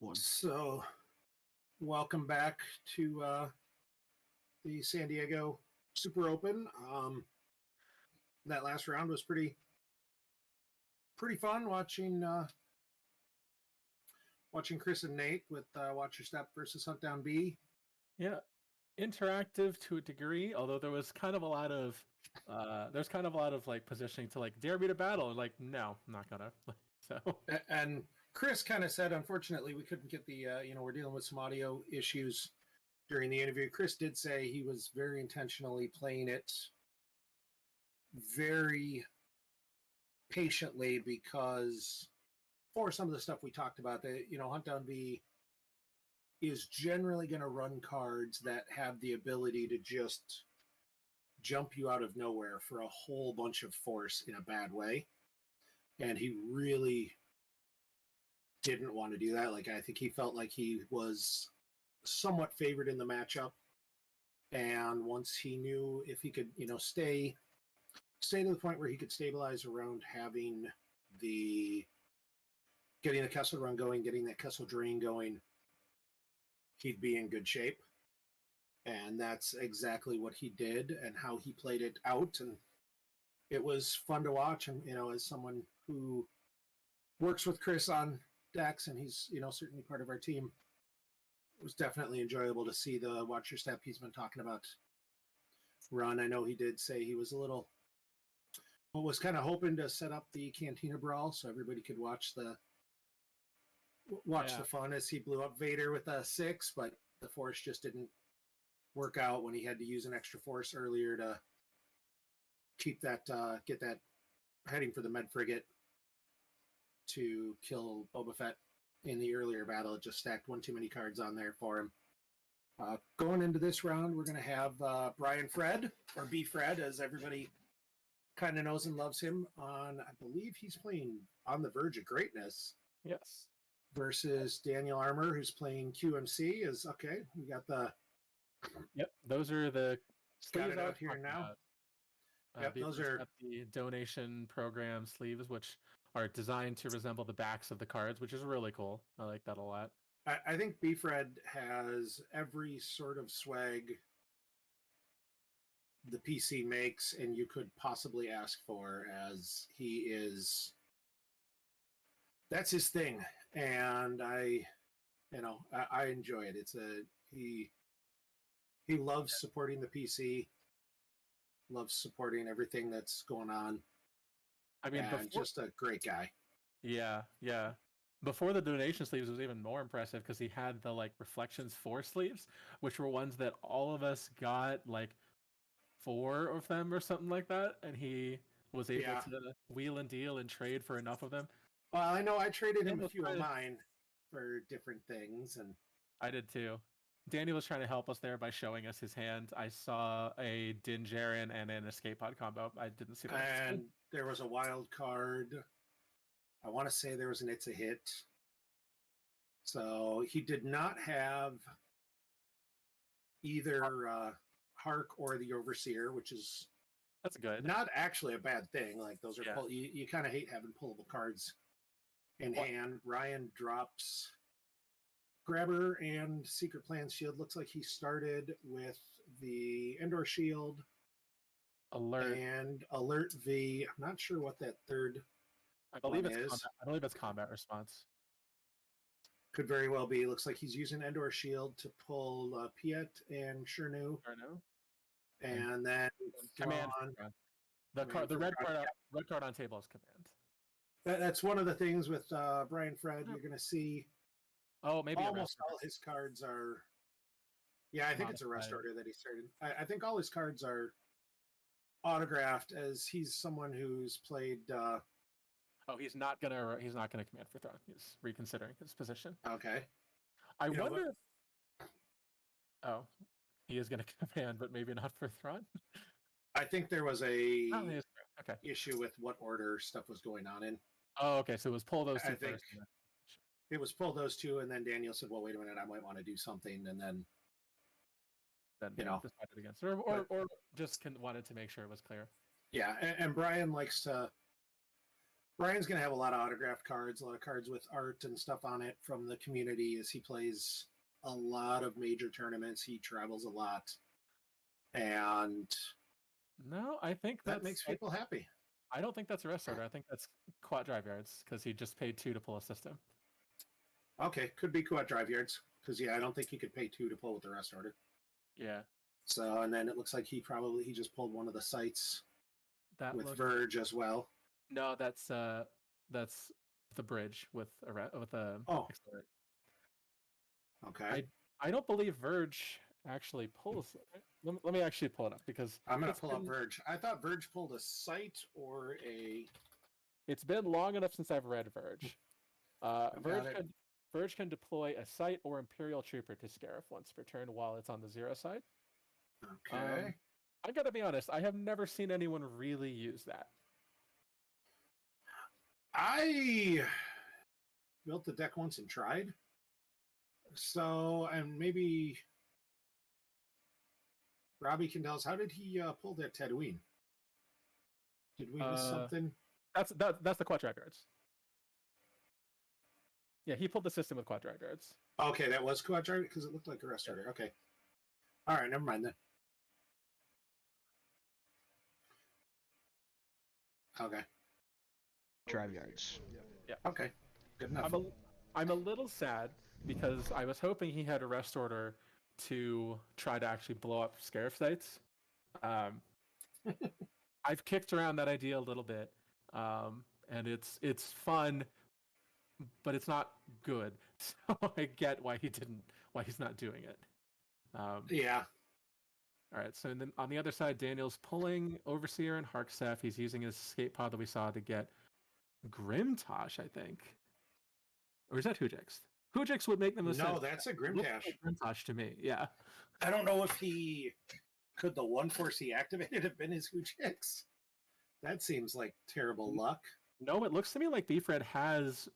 one. So, welcome back to the San Diego Super Open. That last round was pretty fun watching Chris and Nate with Watch Your Step versus Hunt Down B. Yeah, interactive to a degree, although there was kind of a lot of like positioning to like dare me to battle, and like no, I'm not gonna. So And Chris kind of said, unfortunately, we couldn't get the we're dealing with some audio issues during the interview. Chris did say he was very intentionally playing it very patiently because for some of the stuff we talked about, that Hunt Down B is generally going to run cards that have the ability to just jump you out of nowhere for a whole bunch of force in a bad way. And he really didn't want to do that. Like, I think he felt like he was somewhat favored in the matchup. And once he knew if he could, stay to the point where he could stabilize around getting the Kessel run going, getting that Kessel drain going, he'd be in good shape. And that's exactly what he did and how he played it out. And it was fun to watch. And, as someone who works with Chris on decks, and he's, certainly part of our team, it was definitely enjoyable to see the Watch Your Step he's been talking about run. I know he did say he was was kind of hoping to set up the Cantina Brawl so everybody could watch the fun as he blew up Vader with a 6, but the force just didn't work out when he had to use an extra force earlier to keep that get that heading for the Med Frigate to kill Boba Fett in the earlier battle. It just stacked one too many cards on there for him. Going into this round, we're going to have Brian Fred, or B Fred, as everybody kind of knows and loves him, on, I believe he's playing on the Verge of Greatness. yes, Versus Daniel Armour, who's playing QMC. We got the... Yep, those are the Got it out here now. Yep, those are the donation program sleeves, which are designed to resemble the backs of the cards, which is really cool. I like that a lot. I think B-Fred has every sort of swag the PC makes and you could possibly ask for, as he is... That's his thing. And I enjoy it. He loves supporting the PC, loves supporting everything that's going on. I mean, just a great guy. Yeah. Before the donation sleeves was even more impressive because he had the like Reflections 4 sleeves, which were ones that all of us got like 4 of them or something like that, and he was able to wheel and deal and trade for enough of them. Well, I know I traded him a few of mine for different things, and I did too. Daniel was trying to help us there by showing us his hand. I saw a Din Djarin and an Escape Pod combo. I didn't see that. And there was a wild card. I want to say there was an It's a Hit. So he did not have either Hark or the Overseer, which is... That's good. Not actually a bad thing. Like, those are... You kind of hate having pullable cards in hand. Ryan drops Grabber and Secret Plan Shield. Looks like he started with the Endor Shield. Alert. And Alert V. I'm not sure what that third I believe it's is. I believe it's Combat Response. Could very well be. Looks like he's using Endor Shield to pull Piet and Chernu. And then Command. The red card on table is Command. That's one of the things with Brian Fred. You're going to see maybe almost all his cards are... Yeah, I think it's a rest order that he started. I think all his cards are autographed, as he's someone who's played... he's not gonna command for Thrawn. He's reconsidering his position. Okay. I wonder if... he is gonna command, but maybe not for Thrawn? I think there was a okay. issue with what order stuff was going on in. Oh, okay. So it was pull those two first. It was pull those two, and then Daniel said, well, wait a minute, I might want to do something, and then decided against it. Or just wanted to make sure it was clear. Yeah, and Brian likes to Brian's going to have a lot of autographed cards, a lot of cards with art and stuff on it from the community as he plays a lot of major tournaments. He travels a lot. And no, I think that makes people happy. I don't think that's a rest order. I think that's quad drive yards because he just paid 2 to pull a system. Okay, could be quad drive yards because I don't think he could pay 2 to pull with the rest order. Yeah. So, and then it looks like he just pulled one of the sites That with Verge as well. No, that's the bridge with a Oh. Accelerate. Okay. I don't believe Verge actually pulls. Let me actually pull it up because I'm gonna pull up Verge. I thought Verge pulled a site or a. It's been long enough since I've read Verge. Verge can deploy a site or Imperial Trooper to Scarif once per turn while it's on the 0 side. Okay. I gotta be honest, I have never seen anyone really use that. I built the deck once and tried. So, and maybe Robbie can tell us, how did he pull that Tatooine? Did we miss something? That's the quad drive yards. Yeah, he pulled the system with quad drive yards. Okay, that was quad drive because it looked like a rest order. Okay. All right, never mind then. Okay. Drive yards. Yeah. Okay. Good enough. I'm a little sad because I was hoping he had a rest order to try to actually blow up Scarif sites. I've kicked around that idea a little bit, and it's fun, but it's not good. So I get why he's not doing it. Yeah. All right, so then on the other side, Daniel's pulling Overseer and Harksef. He's using his escape pod that we saw to get Grimtosh, I think. Or is that Hujix? Hujix would make the most sense. No, that's a Grimtosh. Like Grimtosh to me, yeah. I don't know if could the one force he activated have been his Hujix? That seems like terrible luck. No, it looks to me like Beefred has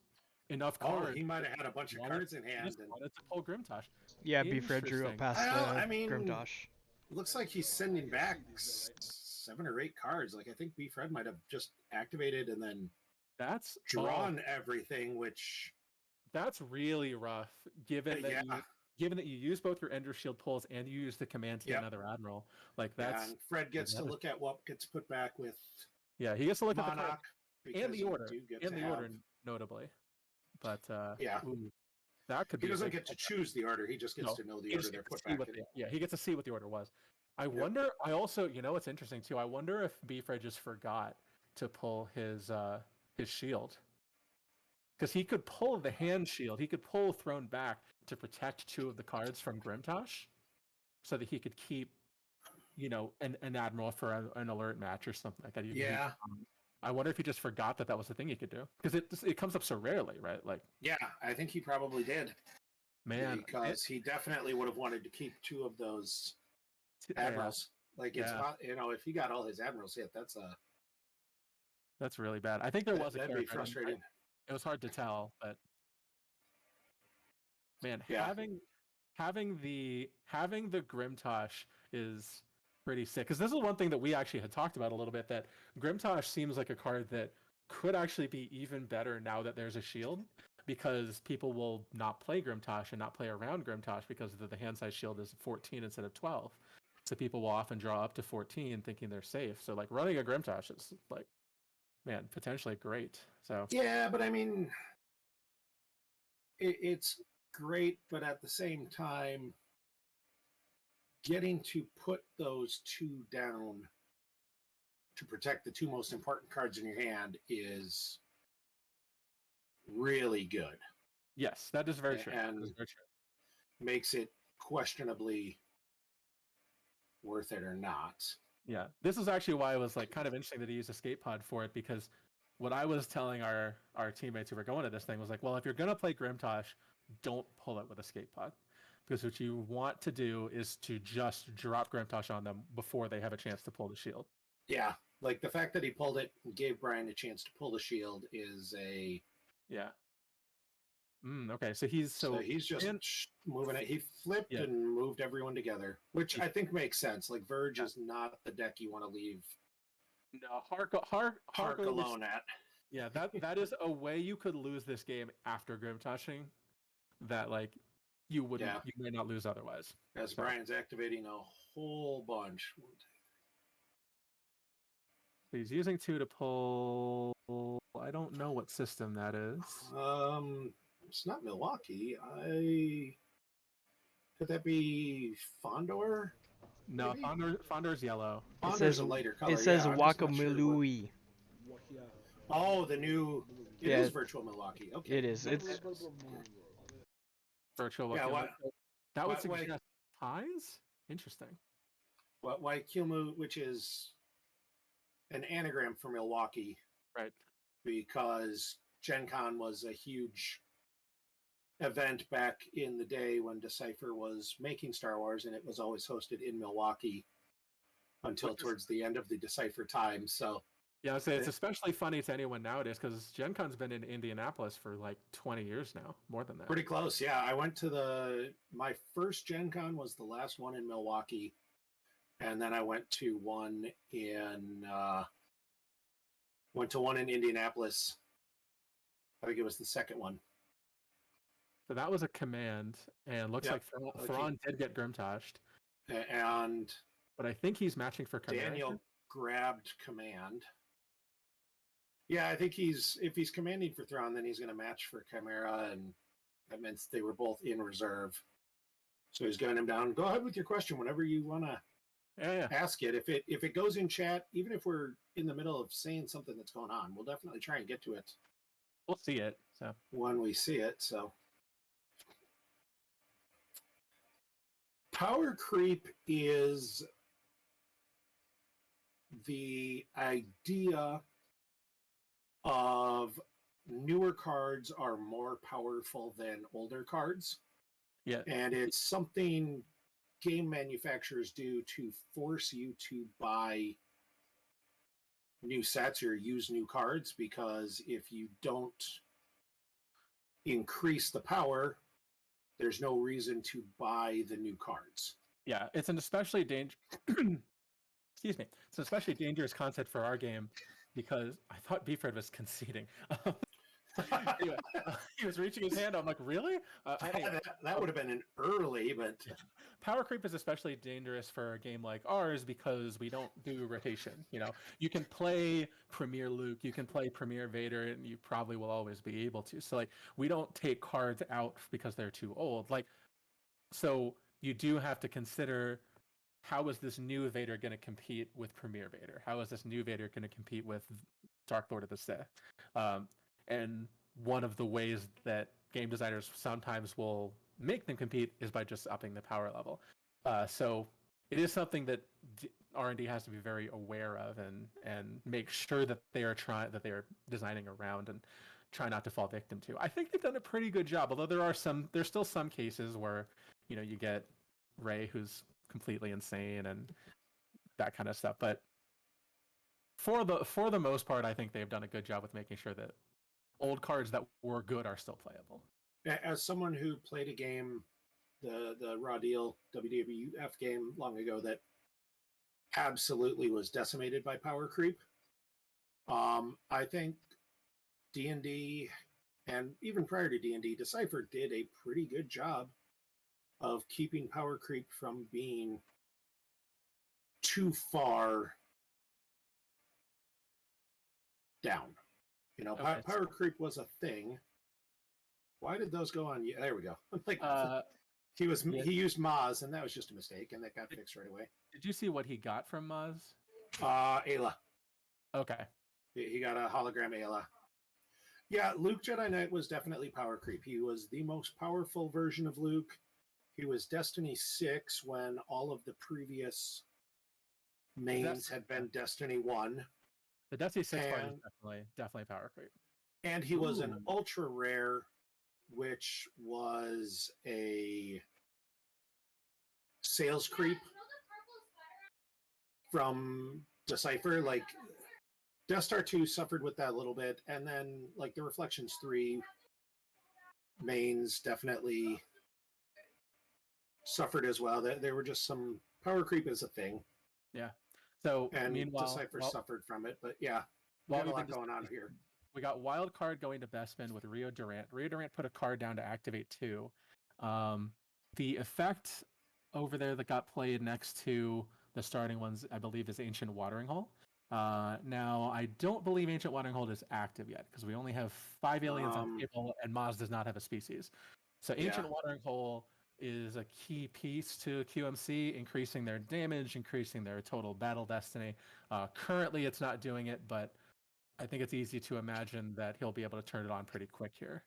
enough cards. Oh, he might have had a bunch of cards in hand. And wanted to pull Grimtosh. Yeah, Beefred drew up past Grimtosh. Looks like he's sending back 7 or 8 cards. Like I think Beefred might have just activated and then drawn everything, which that's really rough. Given that you use both your Ender Shield pulls and you use the command to get another Admiral, like that's. And Fred gets to look at what gets put back with. Yeah, he gets to look Monarch, at the card and the order, notably. But ooh, that could be. He doesn't get to choose the order. He just gets to know the order they're put back in. He gets to see what the order was. I wonder. I also, what's interesting too. I wonder if Beefred just forgot to pull his shield, because he could pull the hand shield. He could pull Thrown back to protect 2 of the cards from Grimtosh, so that he could keep, an Admiral for an alert match or something like that. I wonder if he just forgot that was the thing he could do, because it comes up so rarely, right? Like, yeah, I think he probably did. Man, because he definitely would have wanted to keep 2 of those Admirals. Like it's if he got all his Admirals hit, that's really bad. I think that'd be frustrating. It was hard to tell, but man, having the Grimtosh is pretty sick, because this is one thing that we actually had talked about a little bit, that Grimtosh seems like a card that could actually be even better now that there's a shield, because people will not play Grimtosh and not play around Grimtosh because the hand size shield is 14 instead of 12. So people will often draw up to 14 thinking they're safe. So like running a Grimtosh is like, man, potentially great. So yeah, but I mean, it's great, but at the same time, getting to put those 2 down to protect the 2 most important cards in your hand is really good. Yes, that is very true. And makes it questionably worth it or not. Yeah, this is actually why it was like kind of interesting that he used Escape Pod for it, because what I was telling our teammates who were going to this thing was like, well, if you're going to play Grimtosh, don't pull it with Escape Pod. Because what you want to do is to just drop Grimtosh on them before they have a chance to pull the shield. Yeah, like the fact that he pulled it and gave Brian a chance to pull the shield is a... Yeah. Okay, so he's just moving it. He flipped and moved everyone together, which I think makes sense. Like Verge is not the deck you want to leave Hark alone at. Yeah, that is a way you could lose this game after grim touching that like you wouldn't you may not lose otherwise. As Brian's activating a whole bunch. So he's using 2 to pull. I don't know what system that is. It's not Milwaukee. Could that be Fondor? No, Fondor's yellow. Fondor's a lighter color. It says Wakamilui. Oh, the new. It is virtual Milwaukee. Okay. It is. It's virtual. Yeah. That would suggest ties. Interesting. Why Kumu, which is an anagram for Milwaukee, right? Because Gen Con was a huge event back in the day when Decipher was making Star Wars, and it was always hosted in Milwaukee until towards the end of the Decipher time. So yeah, I'd say it's especially funny to anyone nowadays because Gen Con's been in Indianapolis for like 20 years now, more than that. Pretty close, yeah. I went to my first Gen Con was the last one in Milwaukee, and then I went to one in Indianapolis. I think it was the second one. So that was a command, and looks like Thrawn did get Grimtashed. But I think he's matching for Chimera. Daniel grabbed command. Yeah, I think if he's commanding for Thrawn, then he's going to match for Chimera, and that means they were both in reserve. So he's gunning him down. Go ahead with your question whenever you want to ask it. If it goes in chat, even if we're in the middle of saying something that's going on, we'll definitely try and get to it. We'll see it. So when we see it, so. Power creep is the idea of newer cards are more powerful than older cards. Yeah. And it's something game manufacturers do to force you to buy new sets or use new cards, because if you don't increase the power, there's no reason to buy the new cards. Yeah, it's an especially excuse me. It's an especially dangerous concept for our game because I thought Beefred was conceding. Anyway, he was reaching his hand. I'm like, really? That would have been an early, but power creep is especially dangerous for a game like ours because we don't do rotation. You know, you can play Premier Luke, you can play Premier Vader, and you probably will always be able to. So like, we don't take cards out because they're too old. Like, so you do have to consider, how is this new Vader going to compete with Premier Vader? How is this new Vader going to compete with Dark Lord of the Sith? And one of the ways that game designers sometimes will make them compete is by just upping the power level. So it is something that R&D has to be very aware of and make sure that they are designing around and try not to fall victim to. I think they've done a pretty good job, although there's still some cases where, you know, you get Rey who's completely insane and that kind of stuff. But for the most part, I think they've done a good job with making sure that old cards that were good are still playable. As someone who played a game, the Raw Deal WWF game long ago that absolutely was decimated by power creep, I think D&D, and even prior to D&D, Decipher did a pretty good job of keeping power creep from being too far down. You know, power creep was a thing. Why did those go on? Yeah, there we go. Like he used Maz, and that was just a mistake, and that got fixed right away. Did you see what he got from Maz? Ayla. Okay. He got a hologram Ayla. Yeah, Luke Jedi Knight was definitely power creep. He was the most powerful version of Luke. He was Destiny 6 when all of the previous mains had been Destiny 1. The Destiny 6 part is definitely power creep. And he was an ultra rare, which was a sales creep from Decipher. Like, Death Star 2 suffered with that a little bit, and then like the Reflections 3 mains definitely suffered as well. There were just some power creep is a thing. Yeah. So and meanwhile, Decipher suffered from it, but yeah, we got a lot going on here. we got wild card going to Bespin with Rio Durant. Rio Durant put a card down to activate 2. The effect over there that got played next to the starting ones, I believe, is Ancient Watering Hole. Now, I don't believe Ancient Watering Hole is active yet because we only have 5 aliens on the table, and Maz does not have a species. So Ancient Watering Hole is a key piece to QMC, increasing their damage, increasing their total battle destiny. Currently, it's not doing it, but I think it's easy to imagine that he'll be able to turn it on pretty quick here.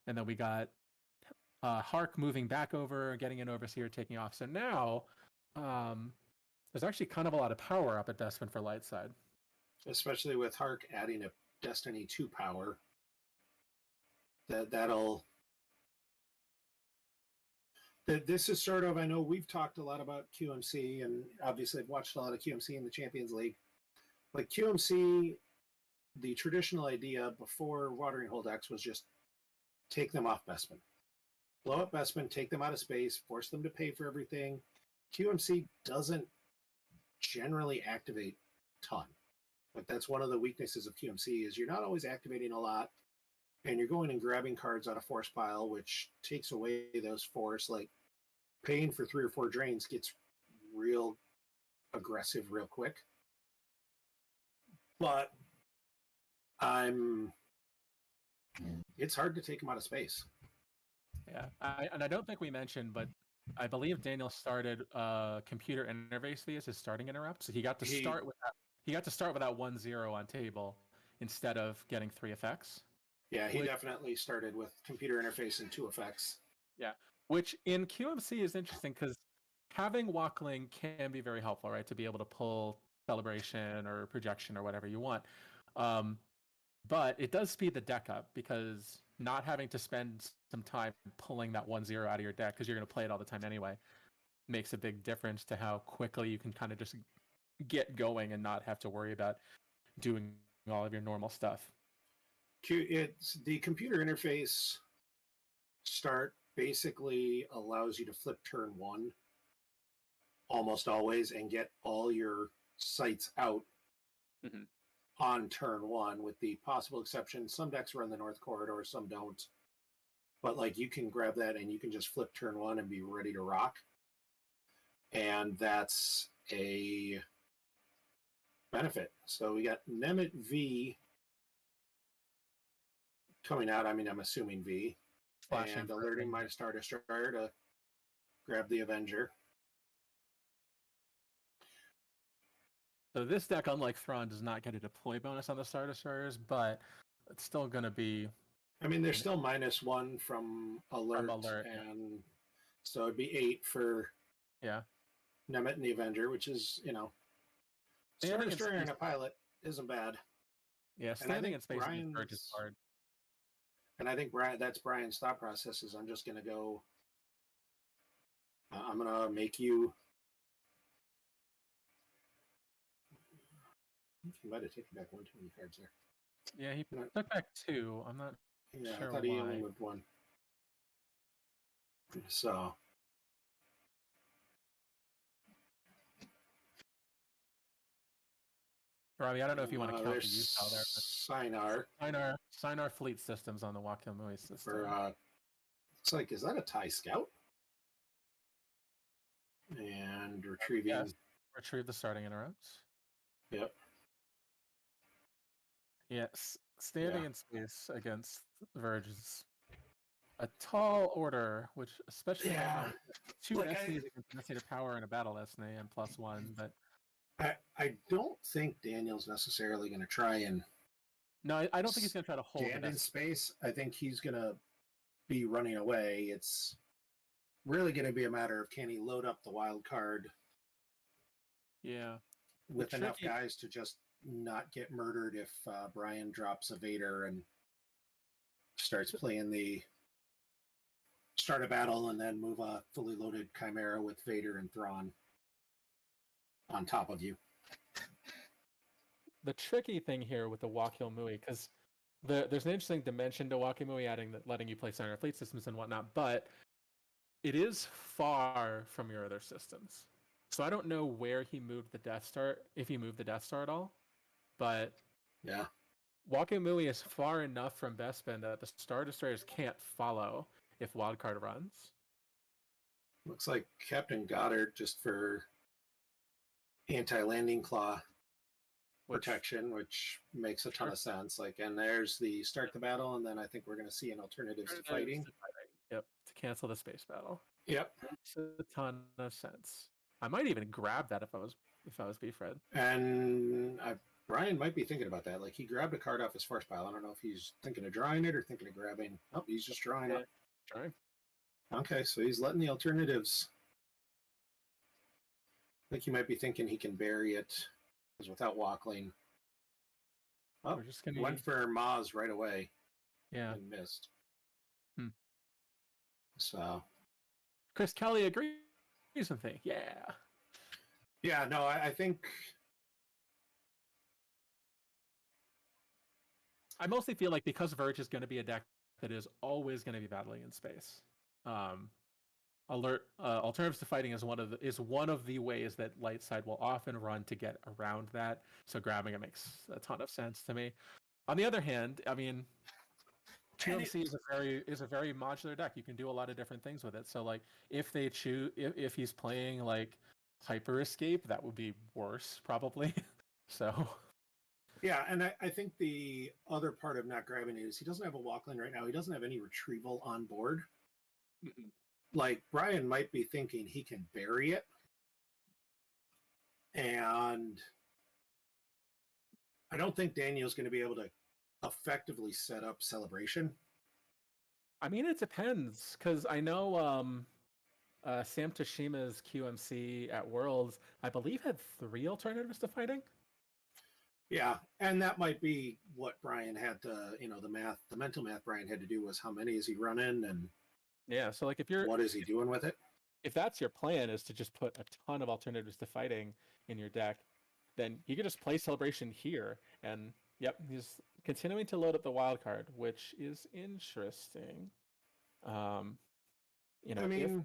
And then we got Hark moving back over, getting an Overseer, taking off. So now there's actually kind of a lot of power up at Bespin for light side. Especially with Hark adding a Destiny 2 power. This is sort of, I know we've talked a lot about QMC, and obviously I've watched a lot of QMC in the Champions League. Like QMC, the traditional idea before Watering Hole decks was just take them off Bespin. Blow up Bespin, take them out of space, force them to pay for everything. QMC doesn't generally activate a ton. Like that's one of the weaknesses of QMC is you're not always activating a lot, and you're going and grabbing cards out of force pile, which takes away those force. Like paying for 3 or 4 drains gets real aggressive real quick. But it's hard to take them out of space. Yeah, I don't think we mentioned, but I believe Daniel started computer interface via his starting interrupt, so he got to start with that. He got to start with that 1-0 on table instead of getting 3 effects. Yeah, he definitely started with computer interface and 2 effects. Yeah, which in QMC is interesting because having Walkling can be very helpful, right? To be able to pull Celebration or Projection or whatever you want. But it does speed the deck up because not having to spend some time pulling that 1-0 out of your deck because you're going to play it all the time anyway makes a big difference to how quickly you can kind of just get going and not have to worry about doing all of your normal stuff. It's the computer interface start basically allows you to flip turn 1 almost always and get all your sites out on turn 1, with the possible exception some decks run the North Corridor, some don't. But like you can grab that and you can just flip turn 1 and be ready to rock. And that's a benefit. So we got Nemeth V coming out. I mean, I'm assuming V. And alerting my Star Destroyer to grab the Avenger. So this deck, unlike Thrawn, does not get a deploy bonus on the Star Destroyers, but it's still going to be... I mean, there's still -1 from alert and so it'd be 8 for Nemeth and the Avenger, which is, Star Destroyer and a pilot isn't bad. Yeah, standing in space against Verge is hard. And I think that's Brian's thought process is I'm just going to go... I'm going to make you... He might have taken back 1 too many cards there. Yeah, he took back 2. I'm not sure I thought he only moved 1. So... Robbie, I don't know if you want to count the use out there. Sinar fleet systems on the Wakilmui system. It's like, is that a TIE Scout? And retrieving... Yes. Retrieve the starting interrupts. Yep. Yes, standing in space against Verge is a tall order, which especially now, 2 SCs against power and a battle SNA and +1, but I don't think Daniel's necessarily going to try and... No, I don't think he's going to try to hold stand in space. I think he's going to be running away. It's really going to be a matter of can he load up the wild card with enough guys to just not get murdered if Brian drops a Vader and starts playing the start a battle and then move a fully loaded Chimera with Vader and Thrawn on top of you. The tricky thing here with the Wakilmui, because there's an interesting dimension to Wakilmui, letting you play center fleet systems and whatnot, but it is far from your other systems. So I don't know where he moved the Death Star, if he moved the Death Star at all, but Walking Mui is far enough from Bespin that the Star Destroyers can't follow if Wildcard runs. Looks like Captain Goddard just for anti-landing claw protection, which makes a ton of sense. Like, and there's the start the battle, and then I think we're going to see an alternatives to fighting. Yep, to cancel the space battle. Yep, makes a ton of sense. I might even grab that if I was B-Fred. And Brian might be thinking about that. Like, he grabbed a card off his force pile. I don't know if he's thinking of drawing it or thinking of grabbing. Oh, he's just drawing it. Drawing. Okay, so he's letting the alternatives. I think he might be thinking he can bury it because without Walkling. Oh, We're just gonna went for Maz right away. Yeah. And missed. Hmm. So. Chris Kelly agrees with me. Yeah. Yeah, no, I think. I mostly feel like because Verge is going to be a deck that is always going to be battling in space. Alternatives to fighting is one of the ways that light side will often run to get around that. So grabbing it makes a ton of sense to me. On the other hand, I mean, QMC is a very modular deck. You can do a lot of different things with it. So like if they choose if he's playing like Hyper Escape, that would be worse probably. So yeah, and I think the other part of not grabbing it is he doesn't have a Walkling right now. He doesn't have any retrieval on board. Mm-mm. Like Brian might be thinking he can bury it, and I don't think Daniel's going to be able to effectively set up Celebration. I mean, it depends because I know Sam Tashima's QMC at Worlds, I believe, had 3 alternatives to fighting. Yeah, and that might be what Brian had to, the mental math Brian had to do was how many is he running and yeah. So like what is he doing with it? If that's your plan is to just put a ton of alternatives to fighting in your deck, then you can just play Celebration here. And yep, he's continuing to load up the wild card, which is interesting. I mean,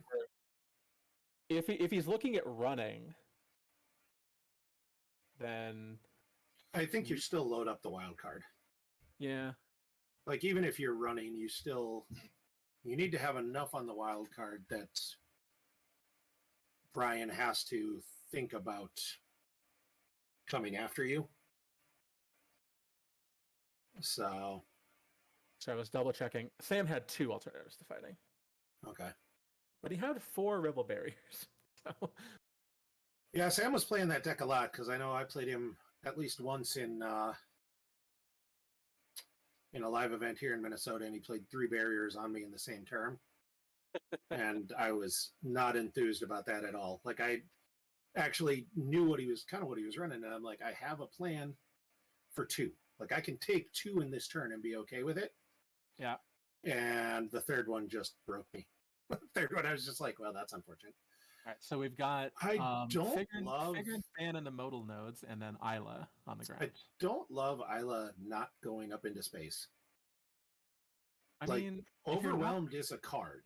if he's looking at running, then I think you still load up the wild card. Yeah. Like even if you're running, you need to have enough on the wild card that Brian has to think about coming after you. So I was double checking. Sam had 2 alternatives to fighting. Okay. But he had 4 Rebel Barriers. So. Yeah, Sam was playing that deck a lot because I know I played him at least once in a live event here in Minnesota, and he played 3 barriers on me in the same term. And I was not enthused about that at all. Like I actually knew what he was running, and I'm like, I have a plan for 2. Like I can take 2 in this turn and be okay with it. Yeah. And the third one just broke me. The third one, I was just like, well, that's unfortunate. All right, so we've got Figured Fan and the modal nodes, and then Isla on the ground. I don't love Isla not going up into space. I mean, Overwhelmed is a card.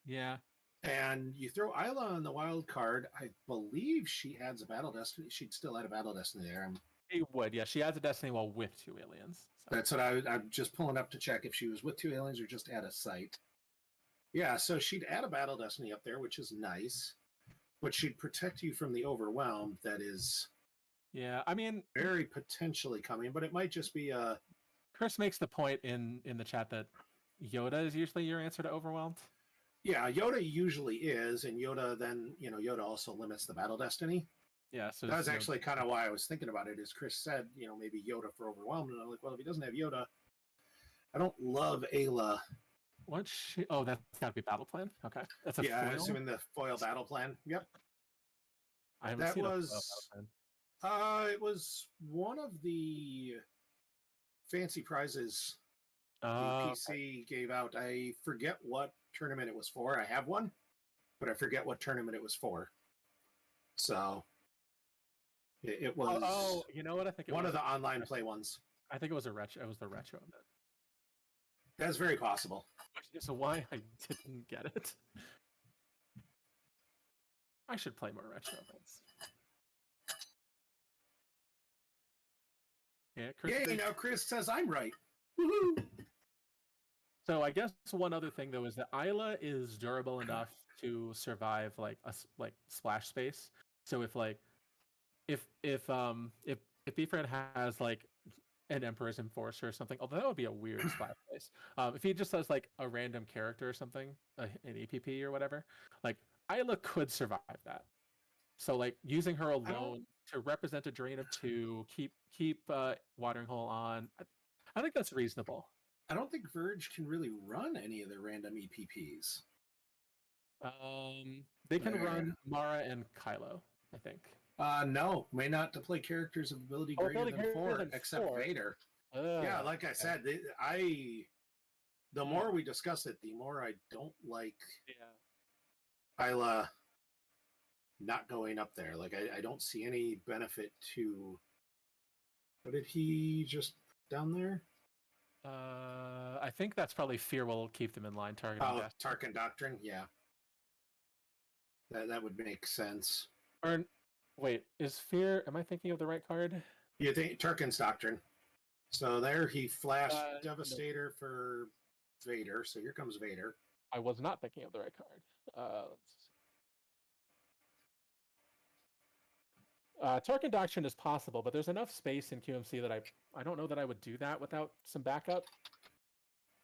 Yeah. And you throw Isla on the wild card, I believe she adds a Battle Destiny. She'd still add a Battle Destiny there. She would, yeah. She adds a Destiny while with 2 aliens. So. That's what I'm just pulling up to check if she was with 2 aliens or just add a site. Yeah, so she'd add a Battle Destiny up there, which is nice. But she'd protect you from the Overwhelmed that is... Yeah, I mean... very potentially coming, but it might just be a... Chris makes the point in the chat that Yoda is usually your answer to Overwhelmed. Yeah, Yoda usually is, and Yoda then, Yoda also limits the Battle Destiny. Yeah, so... That's actually kind of why I was thinking about it, is Chris said, maybe Yoda for Overwhelmed, and I'm like, well, if he doesn't have Yoda... I don't love Ayla... Oh, that's got to be Battle Plan? Okay. That's a foil? I'm assuming the foil Battle Plan. Yep. I haven't seen that was... it was one of the fancy prizes the PC gave out. I forget what tournament it was for. I have one, but I forget what tournament it was for. So it was... Oh, you know what? I think it one was of the online play ones. I think it was a retro. It was the retro of it. That's very possible. So why I didn't get it? I should play more retro events. can't crit Yay! big. Now Chris says I'm right. Woohoo! So I guess one other thing though is that Isla is durable enough to survive like like splash space. So if like if Beefred has like an Emperor's Enforcer or something, although that would be a weird splash space. If he just has like a random character or something, an EPP or whatever, like Isla could survive that. So like using her alone to represent a drain of 2, keep Watering Hole on. I think that's reasonable. I don't think Verge can really run any of the random EPPs. They can There. run Mara and Kylo, I think. No, may not deploy characters of ability greater than 4, except 4. Vader. Yeah, like I said, the more we discuss it, the more I don't like Isla not going up there. Like I don't see any benefit to. What did he just down there? I think that's probably fear will keep them in line. Targeting death. Tarkin Doctrine. Yeah, that would make sense. Or wait, is fear? Am I thinking of the right card? You think Tarkin's Doctrine? So there he flashed Devastator for Vader. So here comes Vader. I was not thinking of the right card. Tarkin Doctrine is possible, but there's enough space in QMC that I don't know that I would do that without some backup.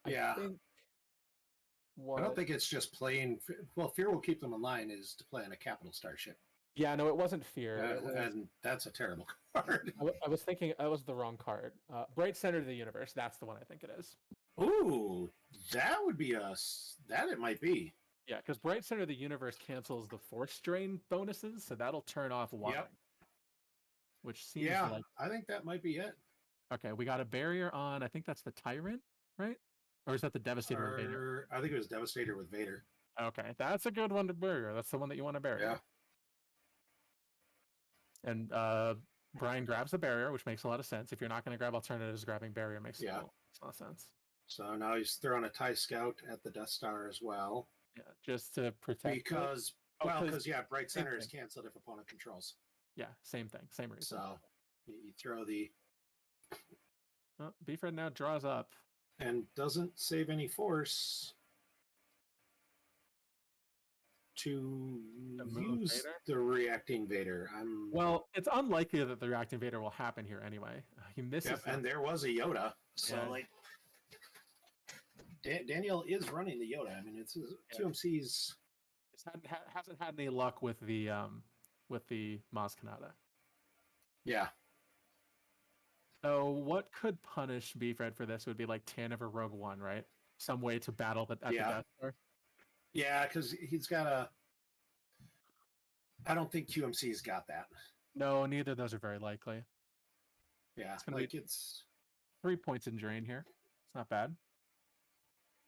Yeah. I don't think it's just playing. Well, Fear will keep them in line is to play on a capital starship. Yeah, no, it wasn't Fear. And that's a terrible card. I was thinking that was the wrong card. Bright Center of the Universe. That's the one I think it is. Ooh, that would be that it might be. Yeah, because Bright Center of the Universe cancels the Force Drain bonuses, so that'll turn off one. Yep. Which seems like... I think that might be it. Okay, we got a barrier on, I think that's the Tyrant, right? Or is that the Devastator with Vader? I think it was Devastator with Vader. Okay, that's a good one to barrier. That's the one that you want to barrier. Yeah. And Brian grabs a barrier, which makes a lot of sense. If you're not going to grab alternatives, grabbing barrier makes a lot of sense. So now he's throwing a TIE Scout at the Death Star as well. Yeah, just to protect. Because Bright Center is canceled if opponent controls. Yeah, same thing, same reason. So you throw the. Oh, Beefred now draws up. And doesn't save any force to use the reacting Vader. Well, it's unlikely that the reacting Vader will happen here anyway. He misses. Yep, and there was a Yoda. So like Daniel is running the Yoda. I mean, it's QMC's. Hasn't had any luck with the Maz Kanata. Yeah. So what could punish Beefred for this would be like Tan of a Rogue One, right? Some way to battle at the Death Star. Yeah, because he's got a. I don't think QMC's got that. No, neither of those are very likely. Yeah, it's 3 points in drain here. It's not bad.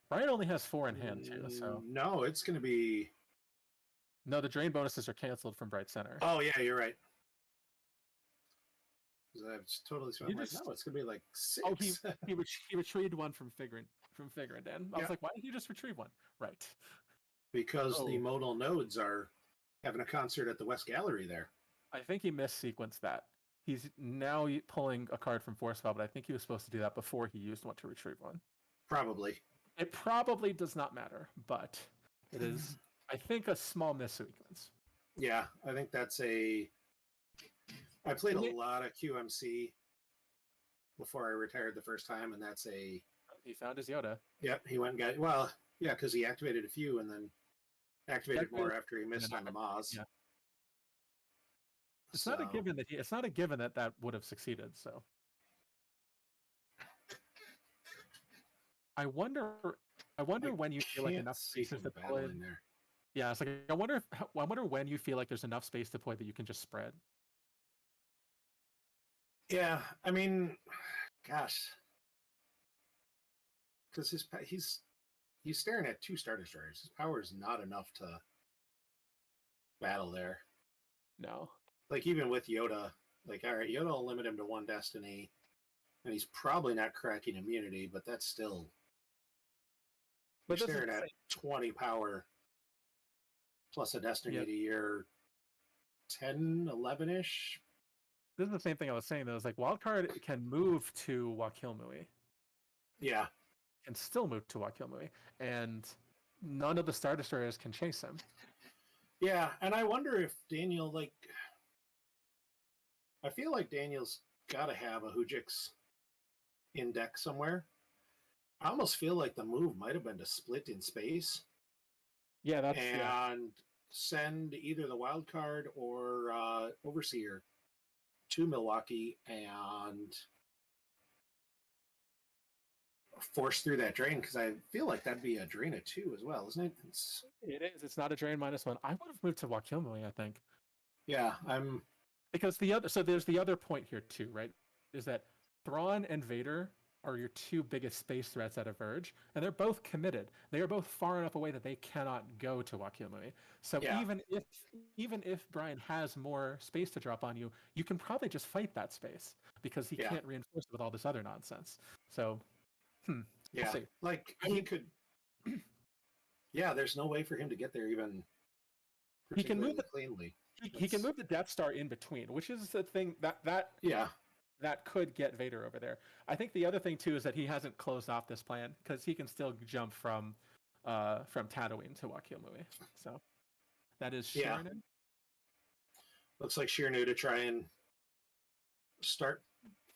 Brian only has 4 in hand too, so no, it's going to be. No, the drain bonuses are canceled from Bright Center. Oh yeah, you're right. I was totally. No, it's going to be like 6. Oh, he retrieved one from Figurant. Dan. I was like, why did you just retrieve one? Right. Because the modal nodes are having a concert at the West Gallery there. I think he missequenced that. He's now pulling a card from Force Spell, but I think he was supposed to do that before he used one to retrieve one. Probably. It probably does not matter, but it is, I think, a small missequence. Yeah, I think that's I played a lot of QMC before I retired the first time, and that's He found his Yoda. Yep, he went and got... because he activated a few and then activated more after he missed on the Maz. Yeah. It's not a given that would have succeeded, so... I wonder when you feel like enough space is deployed. Yeah, it's like I wonder when you feel like there's enough space deployed that you can just spread. Yeah, I mean, gosh, because he's staring at 2 Star Destroyers. His power is not enough to battle there. No, like even with Yoda, like all right, Yoda will limit him to 1 destiny, and he's probably not cracking immunity, but that's still. You're staring at 20 power plus a destiny to your 10, 11-ish. this is the same thing I was saying though. It's like Wildcard can move to Wakilmui, Yeah. can still move to Wakilmui, and none of the Star Destroyers can chase him. Yeah, and I wonder if Daniel, like, I feel like Daniel's got to have a Hujix in deck somewhere. I almost feel like the move might have been to split in space. Yeah, that's and send either the wild card or Overseer to Milwaukee and force through that drain, because I feel like that'd be a drain of 2 as well, isn't it? It is. It's not a drain -1. I would have moved to Wakilmui, I think. Yeah, I'm Because there's the other point here too, right? Is that Thrawn and Vader are your 2 biggest space threats out of Verge, and they're both committed. They are both far enough away that they cannot go to Wakilmui. So Yeah. even if Brian has more space to drop on you, you can probably just fight that space because he can't reinforce it with all this other nonsense. So, yeah, we'll see. like he could. Yeah, there's no way for him to get there even. He can move cleanly. He can move the Death Star in between, which is the thing that could get Vader over there. I think the other thing too is that he hasn't closed off this plan because he can still jump from Tatooine to Wakilmui. So that is Sheridan. Looks like Shirnu to try and start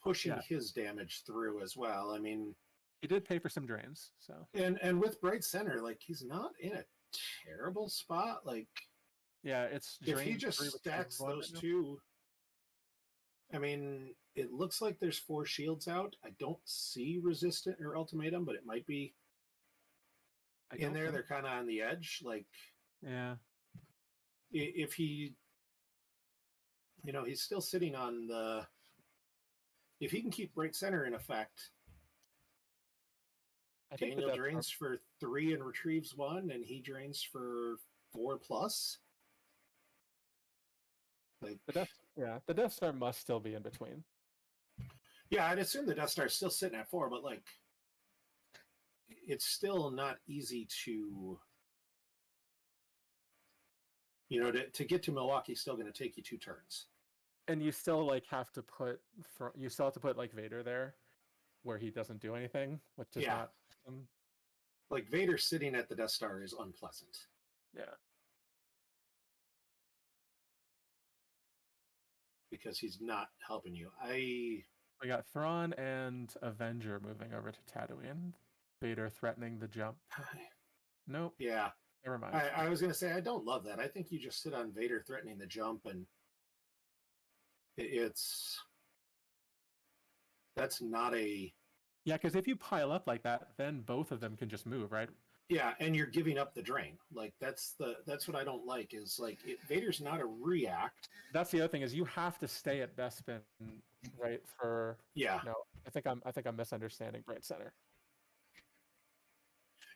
pushing his damage through as well. I mean, he did pay for some drains, so and with Bright Center, like he's not in a terrible spot. Like, yeah, it's if he just stacks those 2. I mean, it looks like there's 4 shields out. I don't see resistant or ultimatum, but it might be in there. They're kind of on the edge. Like, yeah, if he, he's still sitting on the. If he can keep Bright Center in effect, Daniel drains for 3 and retrieves 1, and he drains for 4+. Like, the Death Star must still be in between. Yeah, I'd assume the Death Star's still sitting at 4, but like, it's still not easy to, to get to Milwaukee. Still going to take you 2 turns, and you still have to put like Vader there, where he doesn't do anything, which is not. Like, Vader sitting at the Death Star is unpleasant. Yeah. Because he's not helping you. We got Thrawn and Avenger moving over to Tatooine. Vader threatening the jump. Nope. Yeah. Never mind. I was going to say, I don't love that. I think you just sit on Vader threatening the jump, and that's not a... Yeah, because if you pile up like that, then both of them can just move, right? Yeah, and you're giving up the drain. Like, that's what I don't like, is like, Vader's not a react. That's the other thing, is you have to stay at Bespin, right? For no, I think I'm misunderstanding Bright Center.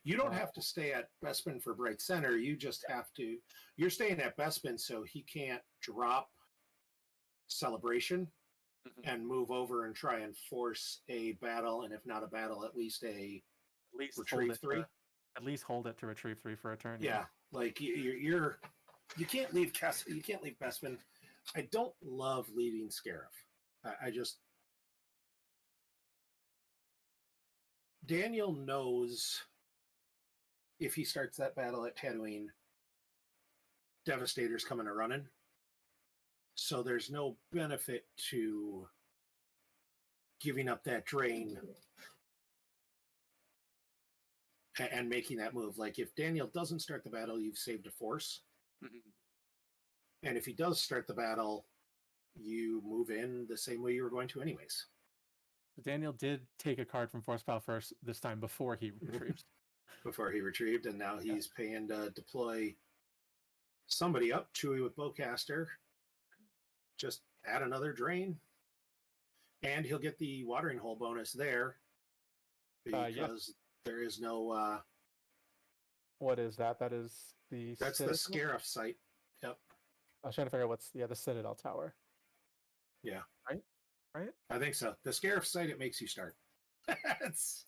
You don't have to stay at Bespin for Bright Center. You just have to. You're staying at Bespin so he can't drop Celebration and move over and try and force a battle, and if not a battle, at least retrieve 3. At least hold it to retrieve 3 for a turn. Yeah, like you can't leave you can't leave Bespin. I don't love leaving Scarif. I just... Daniel knows if he starts that battle at Tatooine, Devastator's coming a running. So there's no benefit to giving up that drain and making that move. Like, if Daniel doesn't start the battle, you've saved a force. And if he does start the battle, you move in the same way you were going to anyways. Daniel did take a card from Force Pal first this time before he retrieved. And now he's paying to deploy somebody up. Chewie with Bowcaster. Just add another drain. And he'll get the watering hole bonus there. Because there is no... What is that? That's the Scarif site. Yep. I was trying to figure out what's the Citadel Tower. Yeah. Right? I think so. The Scarif site, it makes you start. That's